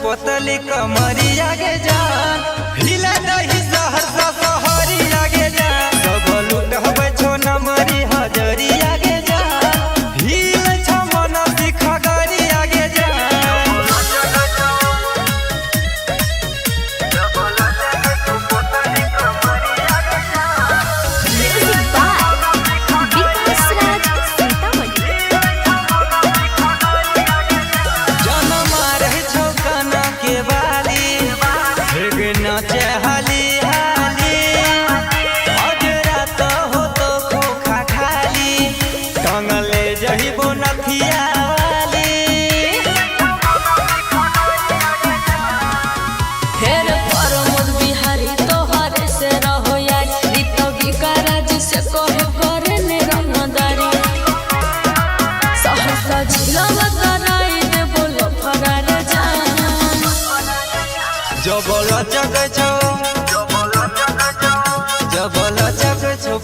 पोतली कमरिया के जान हिले दही सहरसा सहरिया के जान सब लूट हवे छो नमरी हजरिया के जान हिले छ मन सिखा गरिया के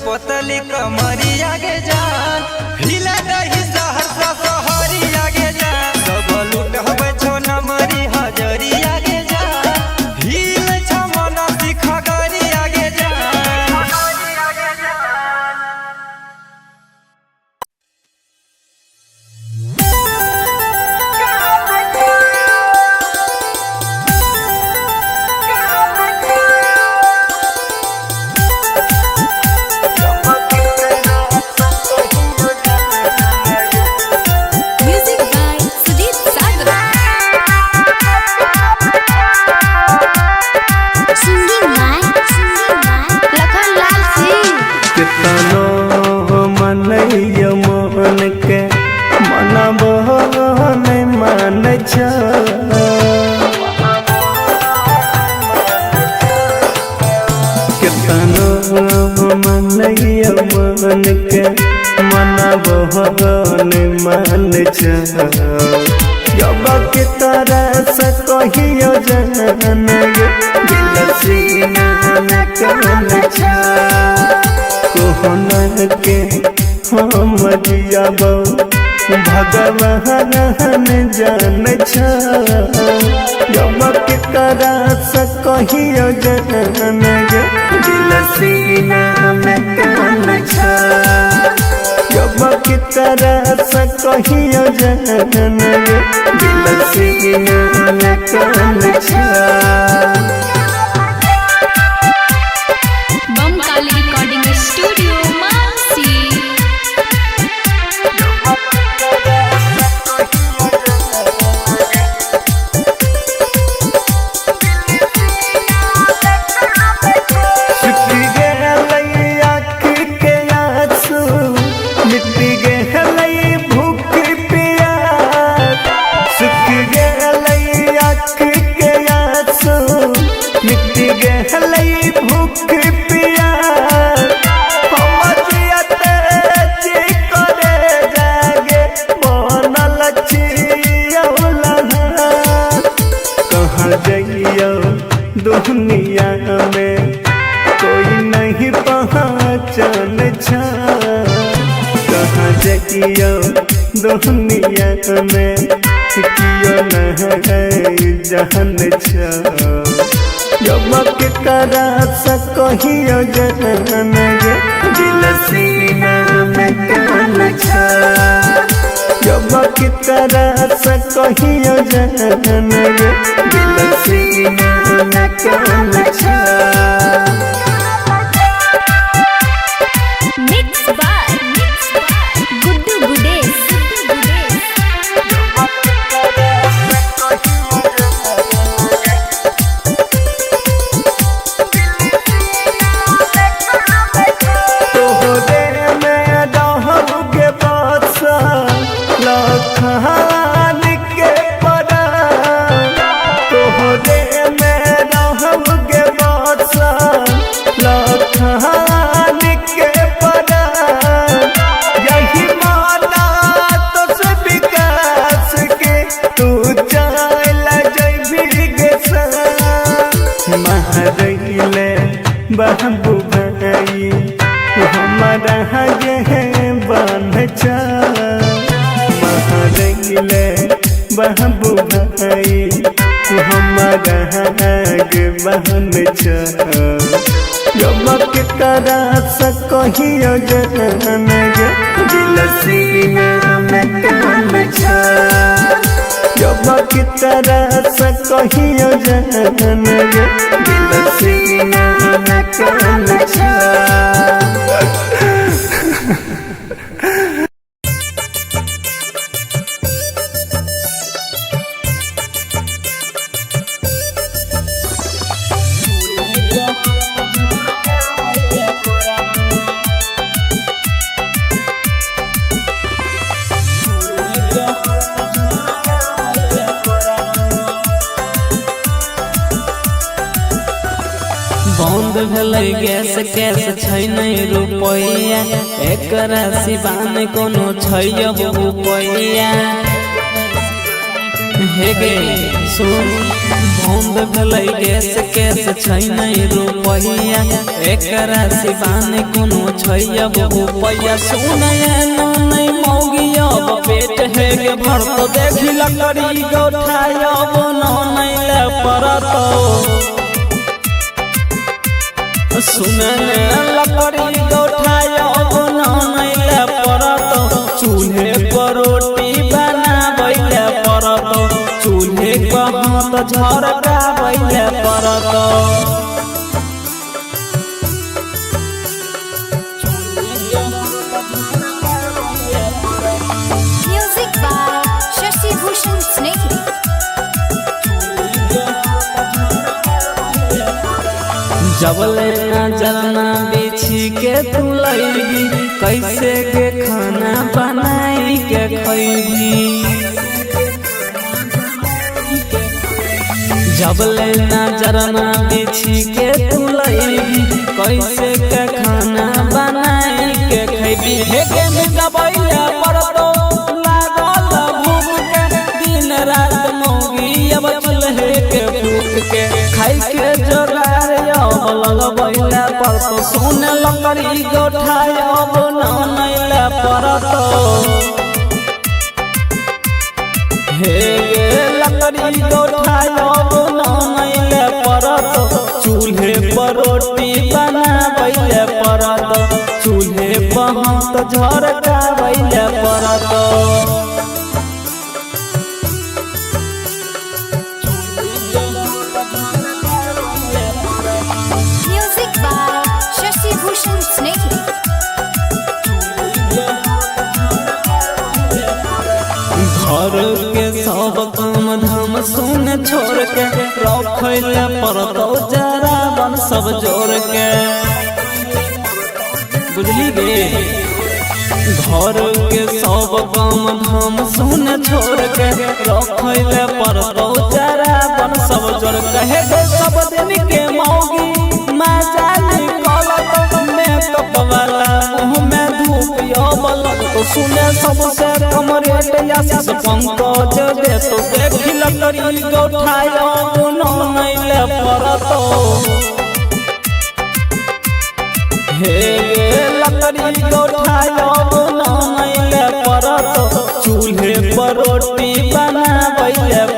पोतली कमरिया के जान हिले दही सहरसा सहरिया के जान सब लूट हवे छो नमरी हजरिया के जान हिले छ मन सिखा गरिया के मन के मना बहन मान जब के तरह से कहियो जन दिल सीना में कन कोहन के हम जियाब भगवान जान जब के तरह से कहियो जन दिल सीना में कन जब की तरह से कहियो जन दिल सीना में कन बमकाली रिकॉर्डिंग स्टूडियो मानसी। दुनिया में कोई नहीं पहचान कहाँ जाइयो दुनिया में कियो नहीं जान जब के तरह से कहियो जन दिल सीना में कन जब की तरह से कहियो जन दिल सीना में कन मिक्स बाय गुड्डू गुडेश। बाबू भाई हमारा गे बन महरैले बाबू भाई हमारा आगे बहन जब के तरह से कहियो जन गे दिल सीना में कान जब के तरह से कहियो जन गे दिल सीना में कान बंद भेलै गैस कैस छै नहीं रुपैया एकरा सिवान कोनो छै अब रुपैया हे गे सुन बंद भेलै गैस कैस छै नहीं रुपैया एकरा सिवान कोनो छै अब रुपैया सुन नहीं मौगी अब पेट है गे भर तो देखी लकड़ी गोठाय अब नहीं ले परतो सुन लकड़ी गोठाय अब नहीं ले परत चूल्हे पर रोटी बनाबै परत चूल्हे पर हाथ झरकाबै परत Music by Shashi Bhushan Snehri. जबले नजरना बिछी के तू लैबी कैसे के खाना बनाई के खैबी जबले नजरना बिछी के तू लैबी कैसे के खाना बनाई के खैबी हे के दबैले परतो लागल भूख के दिन रात मौगी अब चूल्हे के फूक के खाई के जोगार लगबैले परतो सुन लकड़ी गोठाय अब नहीं ले परतो हे गे लकड़ी गोठाय अब नहीं ले परतो चूल्हे पर रोटी बनाबै परतो चूल्हे पर हाथ झरकाबै परतो Music by Shashi Bhushan Snehri. घर के सब काम धाम सुन छोड़ के रखैले परतो जरा बन सब जोड़ के बुझली गे घर के सब काम धाम सुन छोड़ के रखैले परतो जरा बन सब जोड़ के हे सब दिन के मौगी मजा निकलत मेकअप वाला मुँह में धूप बलत तो सुने सबसे कम रेट आशीष पंकज दे तो देखी लकड़ी गोठाय अब नहीं ले परतो हे गे लकड़ी गोठाय अब नहीं ले परतो चूल्हे पर रोटी बनाबै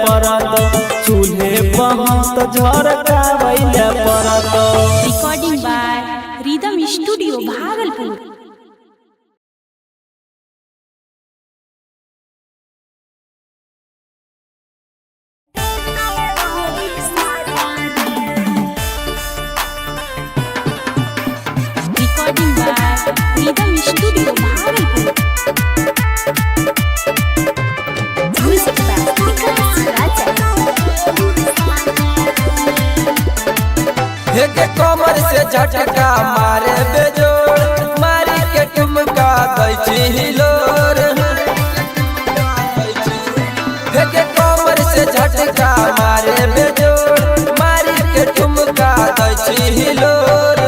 परतो चूल्हे पर हाथ झरकाबै परतो Recording by Rhythm Studio, Bhagalpur. Recording by Rhythm Studio, Bhagalpur. Music by Vikas Raja. हे के कमर से झटका मारे बेजोड़ मारी के ठुमका दै छी हिलोर हे के कमर से झटका मारे बेजोड़ मारी के ठुमका दै छी हिलोर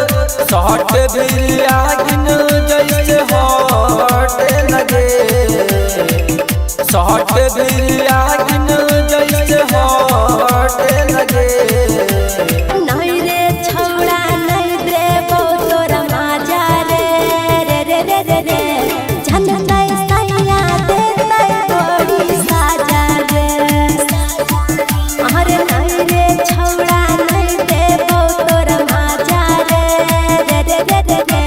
शॉट भी आगिन जैसे हट लगे शॉट भी आगिन जैसे हट लगे नहीं रे छौड़ा नहीं देबो तोरा माजा रे रे रे रे रे रे झंडा सैया देतै तोरी साजा रे अरे नहीं रे छौड़ा नहीं देबो तोरा माजा रे रे रे रे रे रे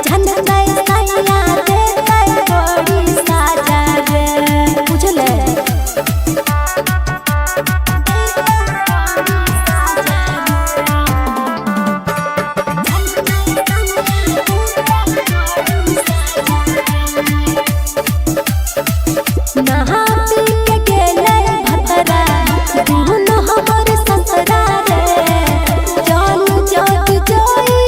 झनकै सैया देतै बड़ी साजा रे बुझले नहा पी के गेलै भतरा दुन हमर ससरा रे जान जग जोई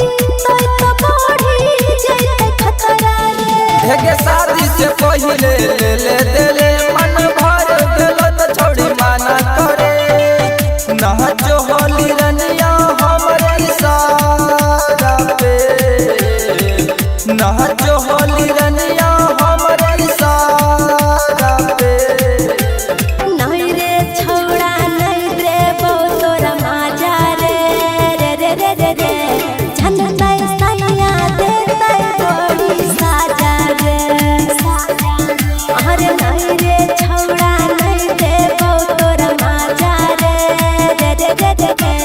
तोय तो बढ़ी जइते खतरा रे हेगे शादी से पहिले ले ले देले मन भर गेलो त छोड़ी माना करे नाचो होली रनिया हमरे इशारा पे नाचो होली रनिया हमरे इशारा पे नहीं रे छौड़ा नहीं देबो तोरा माजा रे रे रे रे रे रे झनकै सैया देतै बड़ी साजा रे अरे नहीं रे छौड़ा नहीं देबो तोरा माजा रे रे रे रे रे रे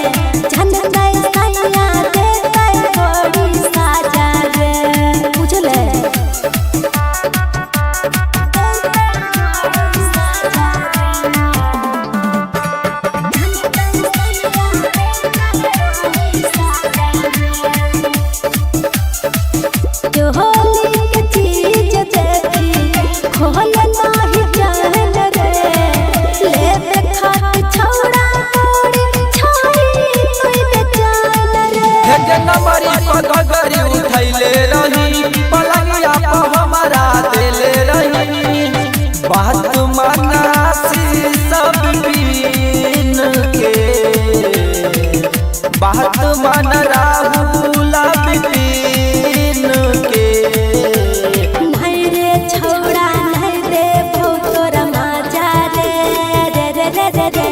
झनकै सैया देतै बड़ी साजा रे बुझले जो होली के चीज देखी खोल नाही जान रे लेबे खात छौड़ा मोड़ी छोड़ी कोई बेचान रे हेगे नमरी पगड़ी उठैले रही पलंगिया पे हमारा देले रही बात मनासी सब बीन के बात मन राहुल बिपिन के नहीं रे छौड़ा नहीं देबो तोरा माजा रे रे रे रे रे रे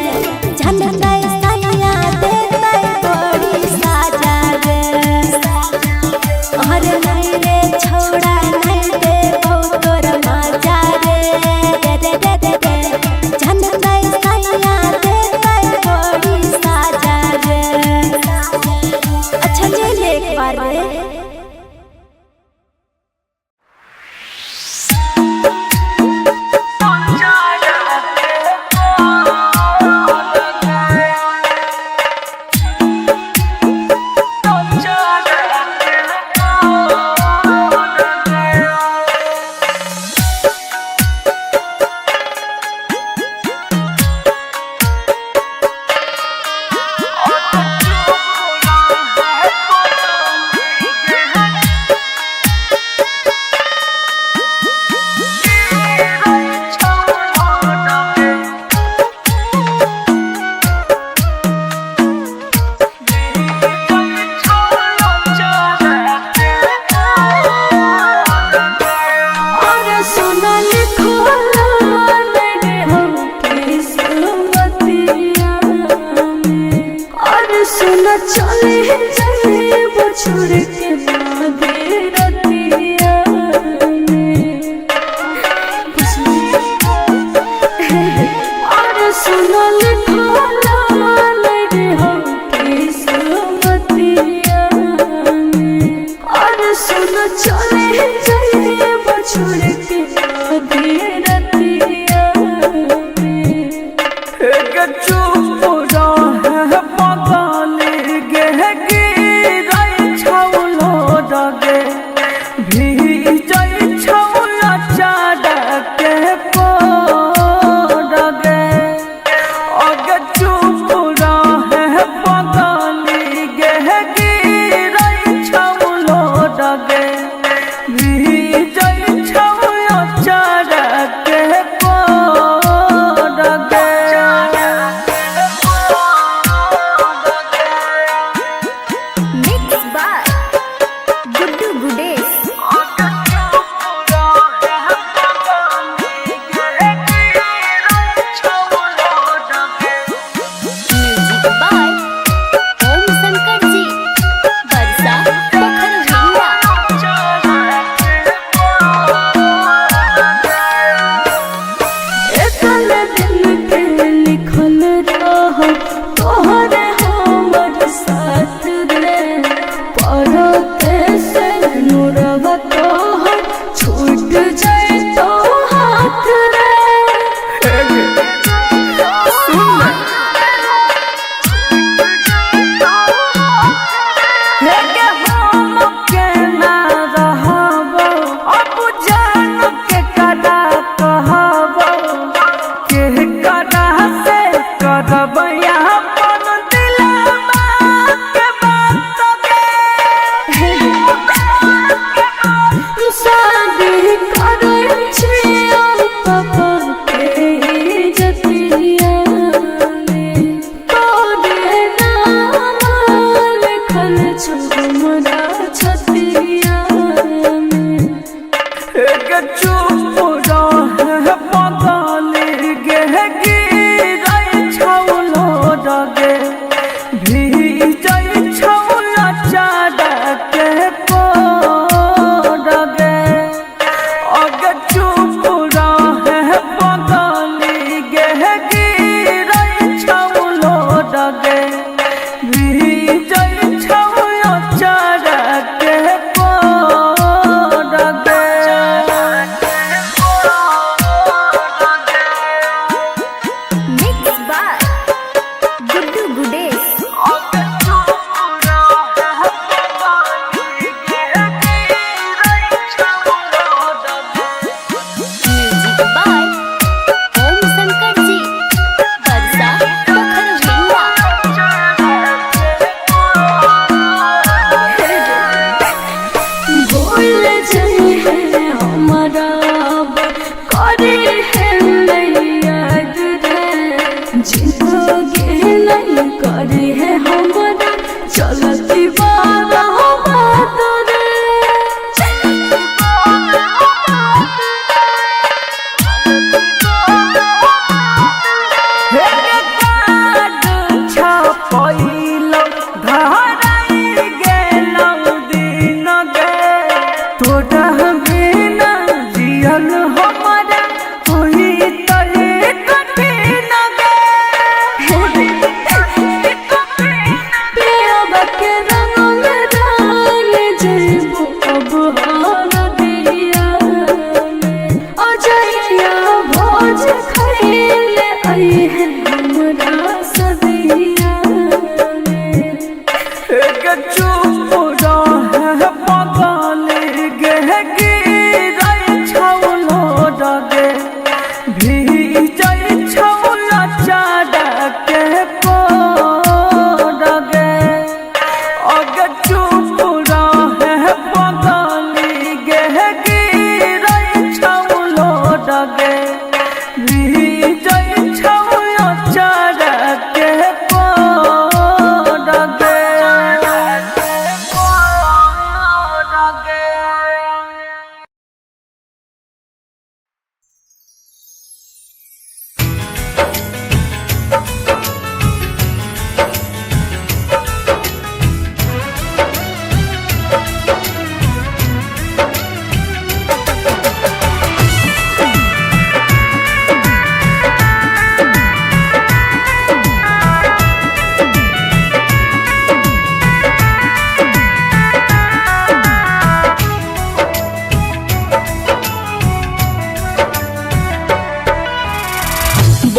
झनकै सैया देतै बड़ी साजा रे अरे नहीं रे छौड़ा नहीं देबो तोरा माजा रे रे रे रे रे रे झनकै सैया देतै बड़ी साजा रे अच्छा ले ले एक बार रे चले चले वो छोड़ के भागे रतिया में और सुनल खोला लगे हम किस्मतिया में और सुन चले चले वो छोड़ के भागे रतिया में एक चुप रह पागल गे गिरै छौलो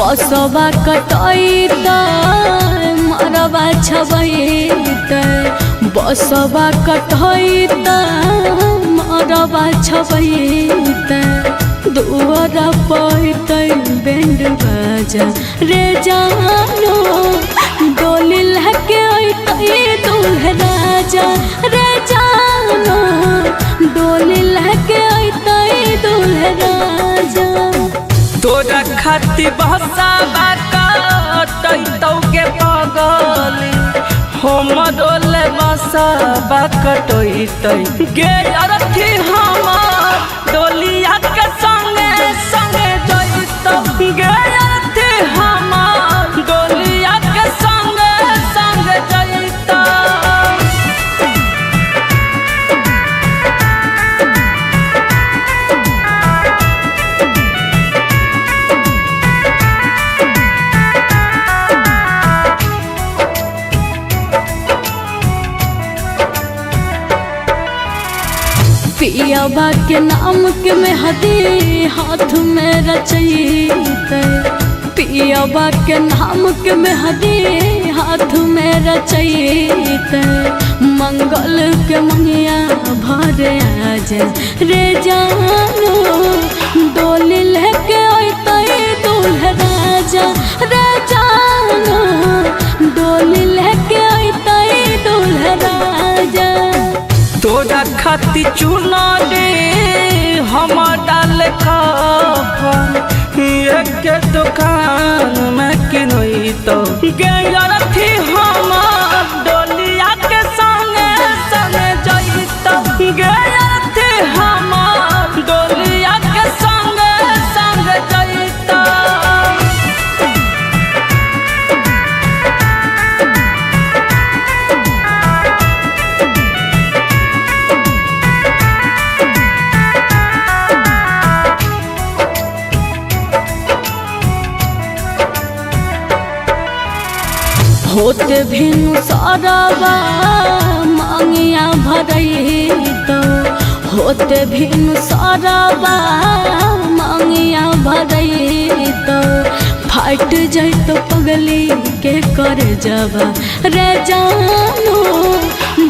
बसवा कटैत मरवा छबैत बसवा कटैत मरवा छबैत दुआर पैत बैंड बाजा रे जानो डोली लहके अइतै दूल्हे राजा रे जानो डोली लहके अइतै दूल्हे राजा। तोरा खाती बहसा बाटैतौ के पगली हम डोले बसा बाटैतै गे अरथी हमर डोलिया के संगे संगे जइतौ गे अरथी हमर डोलिया के संगे संगे जइतौ। पियाबा के नाम के मेहदी हाथ में रचैते पियाबा के नाम के मेहदी हाथ में रचैते मंगल के मंगिया भर आजा रे जानो डोली लेके अइतै दूल्हे राजा रे जानो डोली लेके अइतै दूल्हे राजा। तोरा खाती चुना दे हम डाल एक दुकान में किनैतौ गे अरथी हमर डोलिया के संगे संगे जइतौ गे अरथी हमर डोलिया के संगे संगे जइतौ। होते भिनु सरवा मांगिया भरैतौ होते भिनु सरवा मांगिया भरैतौ फाट जइतौ पगली के कर जबा रे जानो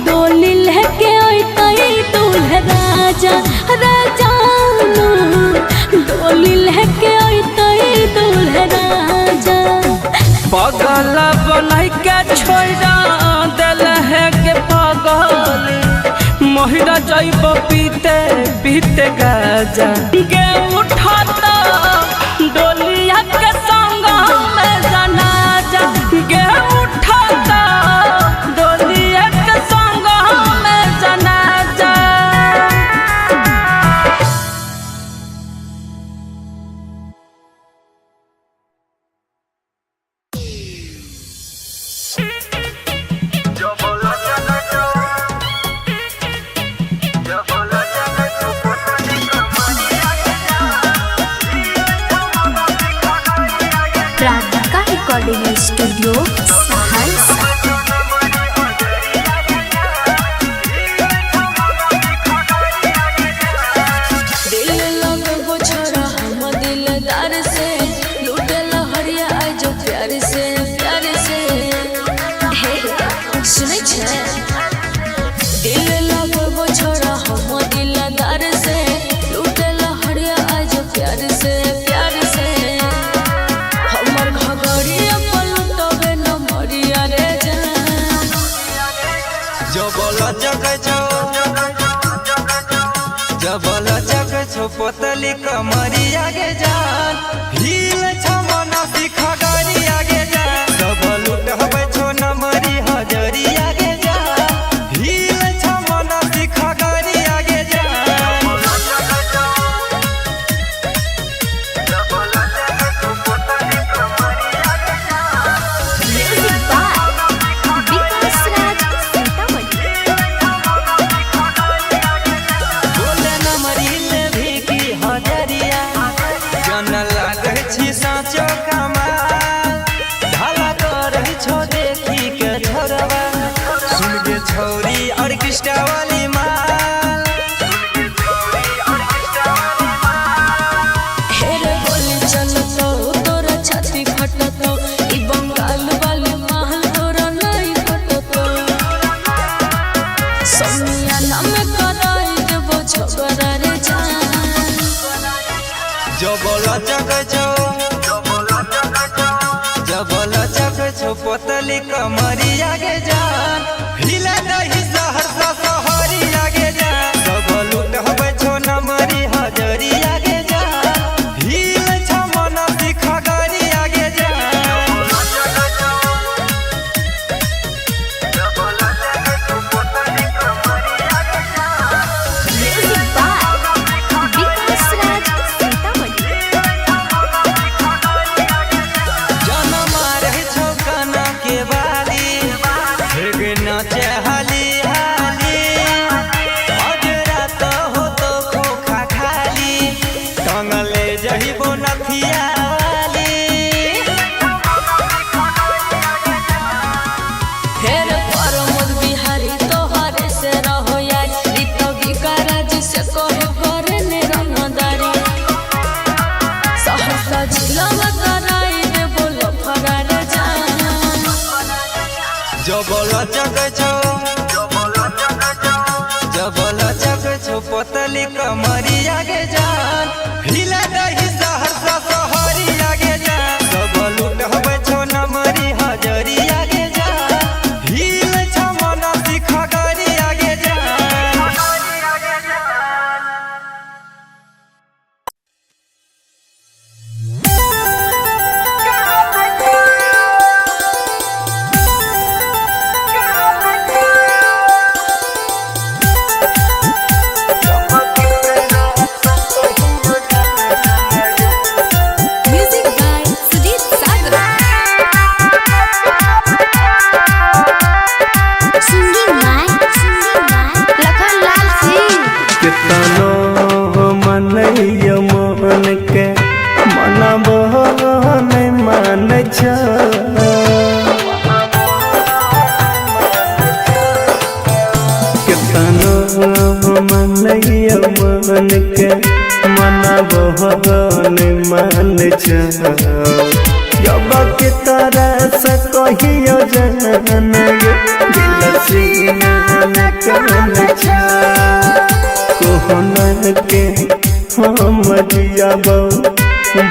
डोली लेके अइतै दूल्हे राजा रे जानो डोली लेके अइतै दूल्हे राजा। पगल बनाई के छोड़ा दिल है के पगली महिरा जाइब पीते पीते गाजा गे उठाता डोलिया के संग में जनाजा गे उठाता डोलिया के संग में जनाजा। प्राधिका रिकॉर्डिंग स्टूडियो सहरसा। दिल लगबो छोरा हम दिलदार से लूटे लहरिया आज प्यार से हे सुनै छै दिल लगबो छोरा हम दिलदार से लूटे लहरिया आज प्यार से हमर घगड़िया पलटबे न मरिया रे जान। जबला जग छो पोतली कमरिया गे जान भील छमना सिखा गरिया गे जान सब लुटबै छो नमरी हजरिया गे जान भील छमना सिखा गरिया गे म्यूजिक बाय विकास राज सीतामढ़ी। बोले नमरी ले भी की हजरिया जन लागै छी साँचो कमाल ढाला करै छो देखी के छोरवा सुन के छौरी ऑर्केस्ट्रा वाली माल हेरे बोली चलतो तोरा छाती जबल जग छो जबल जग छो पतली कमरिया गे जान हिले दही सहरसा सहरी आगे जान जबल उठबे छो नमरी हजरिया गे जान हिले छ मन सिखा गरी आगे जबल जग छो जबल जग छो पतली कमरिया गे जान हिले दही सहरसा सहरी आगे जान जबल उठबे छो नमरी हजरिया गे जान हिले छ मन सिखा गरी आगे मन के मनबहन मान जब के तरह से कहियो जन दिल सीना में कन कोहन के हम जियब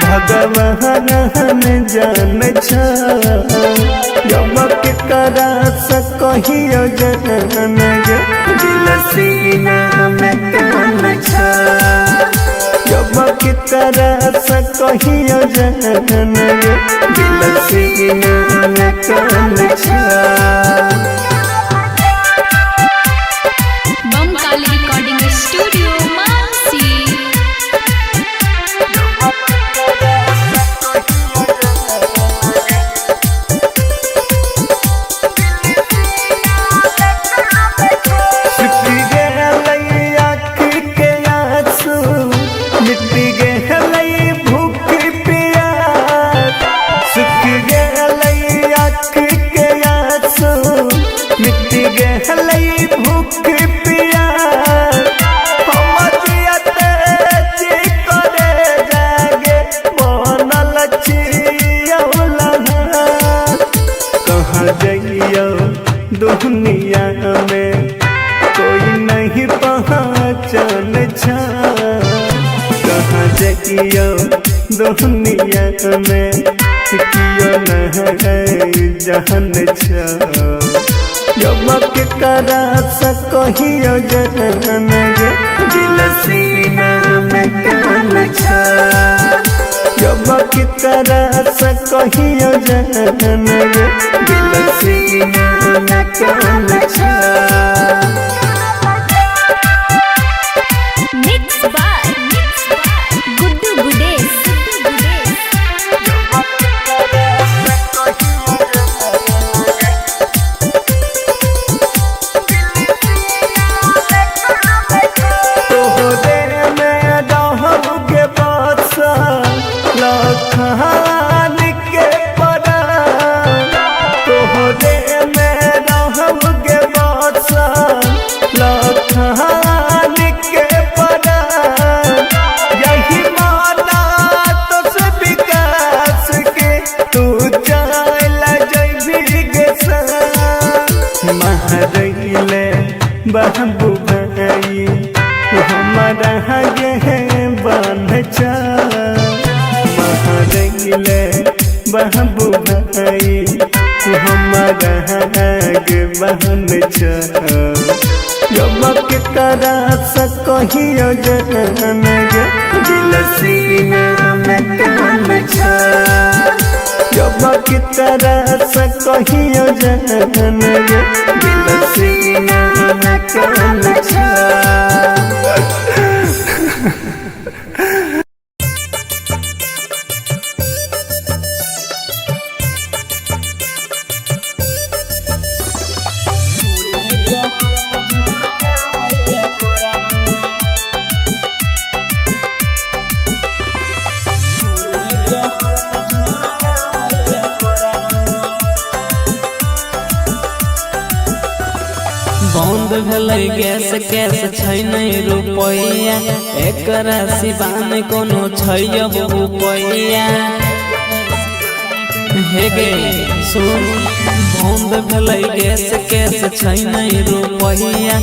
भगवान जान जब के तरह से कहियो जन दिल सीना में कन जब की तरह से कहियो जन दिल सीना में कन बमकाली रिकॉर्डिंग स्टूडियो मानसी। दुनिया में कोई नहीं पहचान कहाँ जाइयो दुनिया में कियो नहीं जान जब के करा से कहियो जन दिल सीना में कन जब की तरह से कहियो जन दिल सीना में कन मिक्स बाय गुड्डू गुडेश। बाबू भाई हमारा गे बन बहन जब के करा कहियो जन गे दिल सीना में कान जब के करा कहियो जन गे दिल सीना में कान बंद भेलै गैस कैस छै नहीं रुपैया एकर सिवान कोनो छै अब रुपैया हे गे सुन बंद भेलै गैस कैस छै नहीं रुपैया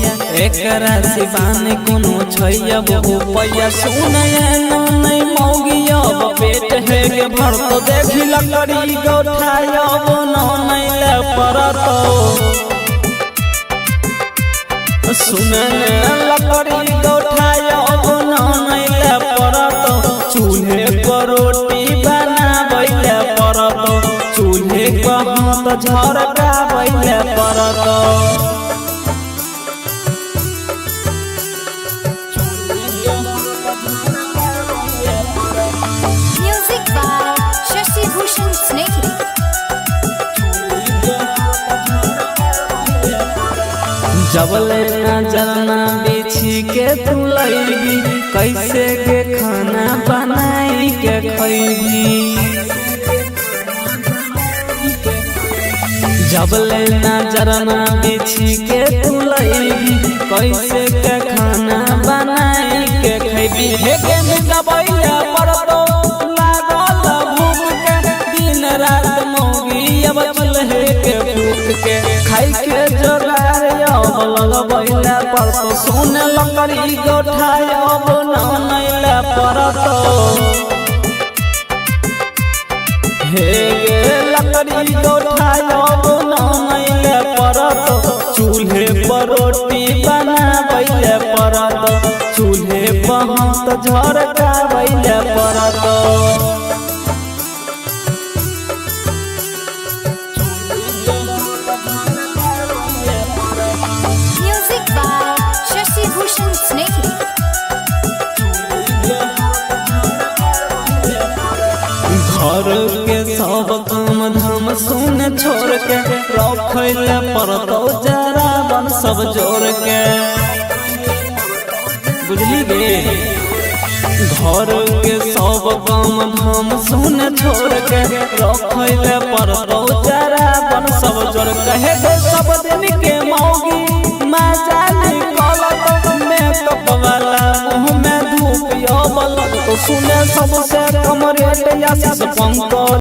एकर सिवान कोनो छै अब रुपैया सुन नहीं मौगी अब पेट हे गे भर तो देखी लकड़ी गौठाय अब नहीं ले परतो सुनन लकड़ी गौठाय अब नहीं ले परत चूल्हे पर रोटी बनाबै परत चूल्हे पर हाथ झरकाबै परत Music by Shashi Bhushan Snehhi. जबले नजरना बिछी के तू लैबी कैसे के खाना बनाई के खैबी जबले नजरना बिछी के तू लैबी कैसे के खाना बनाई के खैबी हे के दबैया परतो लागल भूख के दिन रात मौगी अब चूल्हे के फूक के खाई के जोगार लगबैला परतो सुन लकड़ी गौठाय अब नहीं ले परतो हे गे लकड़ी गौठाय अब नहीं ले परतो चूल्हे पर रोटी बनाबै परतो चूल्हे पर हाथ झरकाबै परतो Music by Shashi Bhushan Snehhi. घर के सब काम धाम सुन छोड़ के रखैले परतो जरा बन सब जोड़ के बुझली गे घर के सब काम धाम सुन छोड़ के रखैले परतो जरा बन सब जोड़ के हे सब दिन के मौगी मजा निकलत मेकअप वाला मुँह में धूप यो बलत तो सुने सबसे कमरे या पंक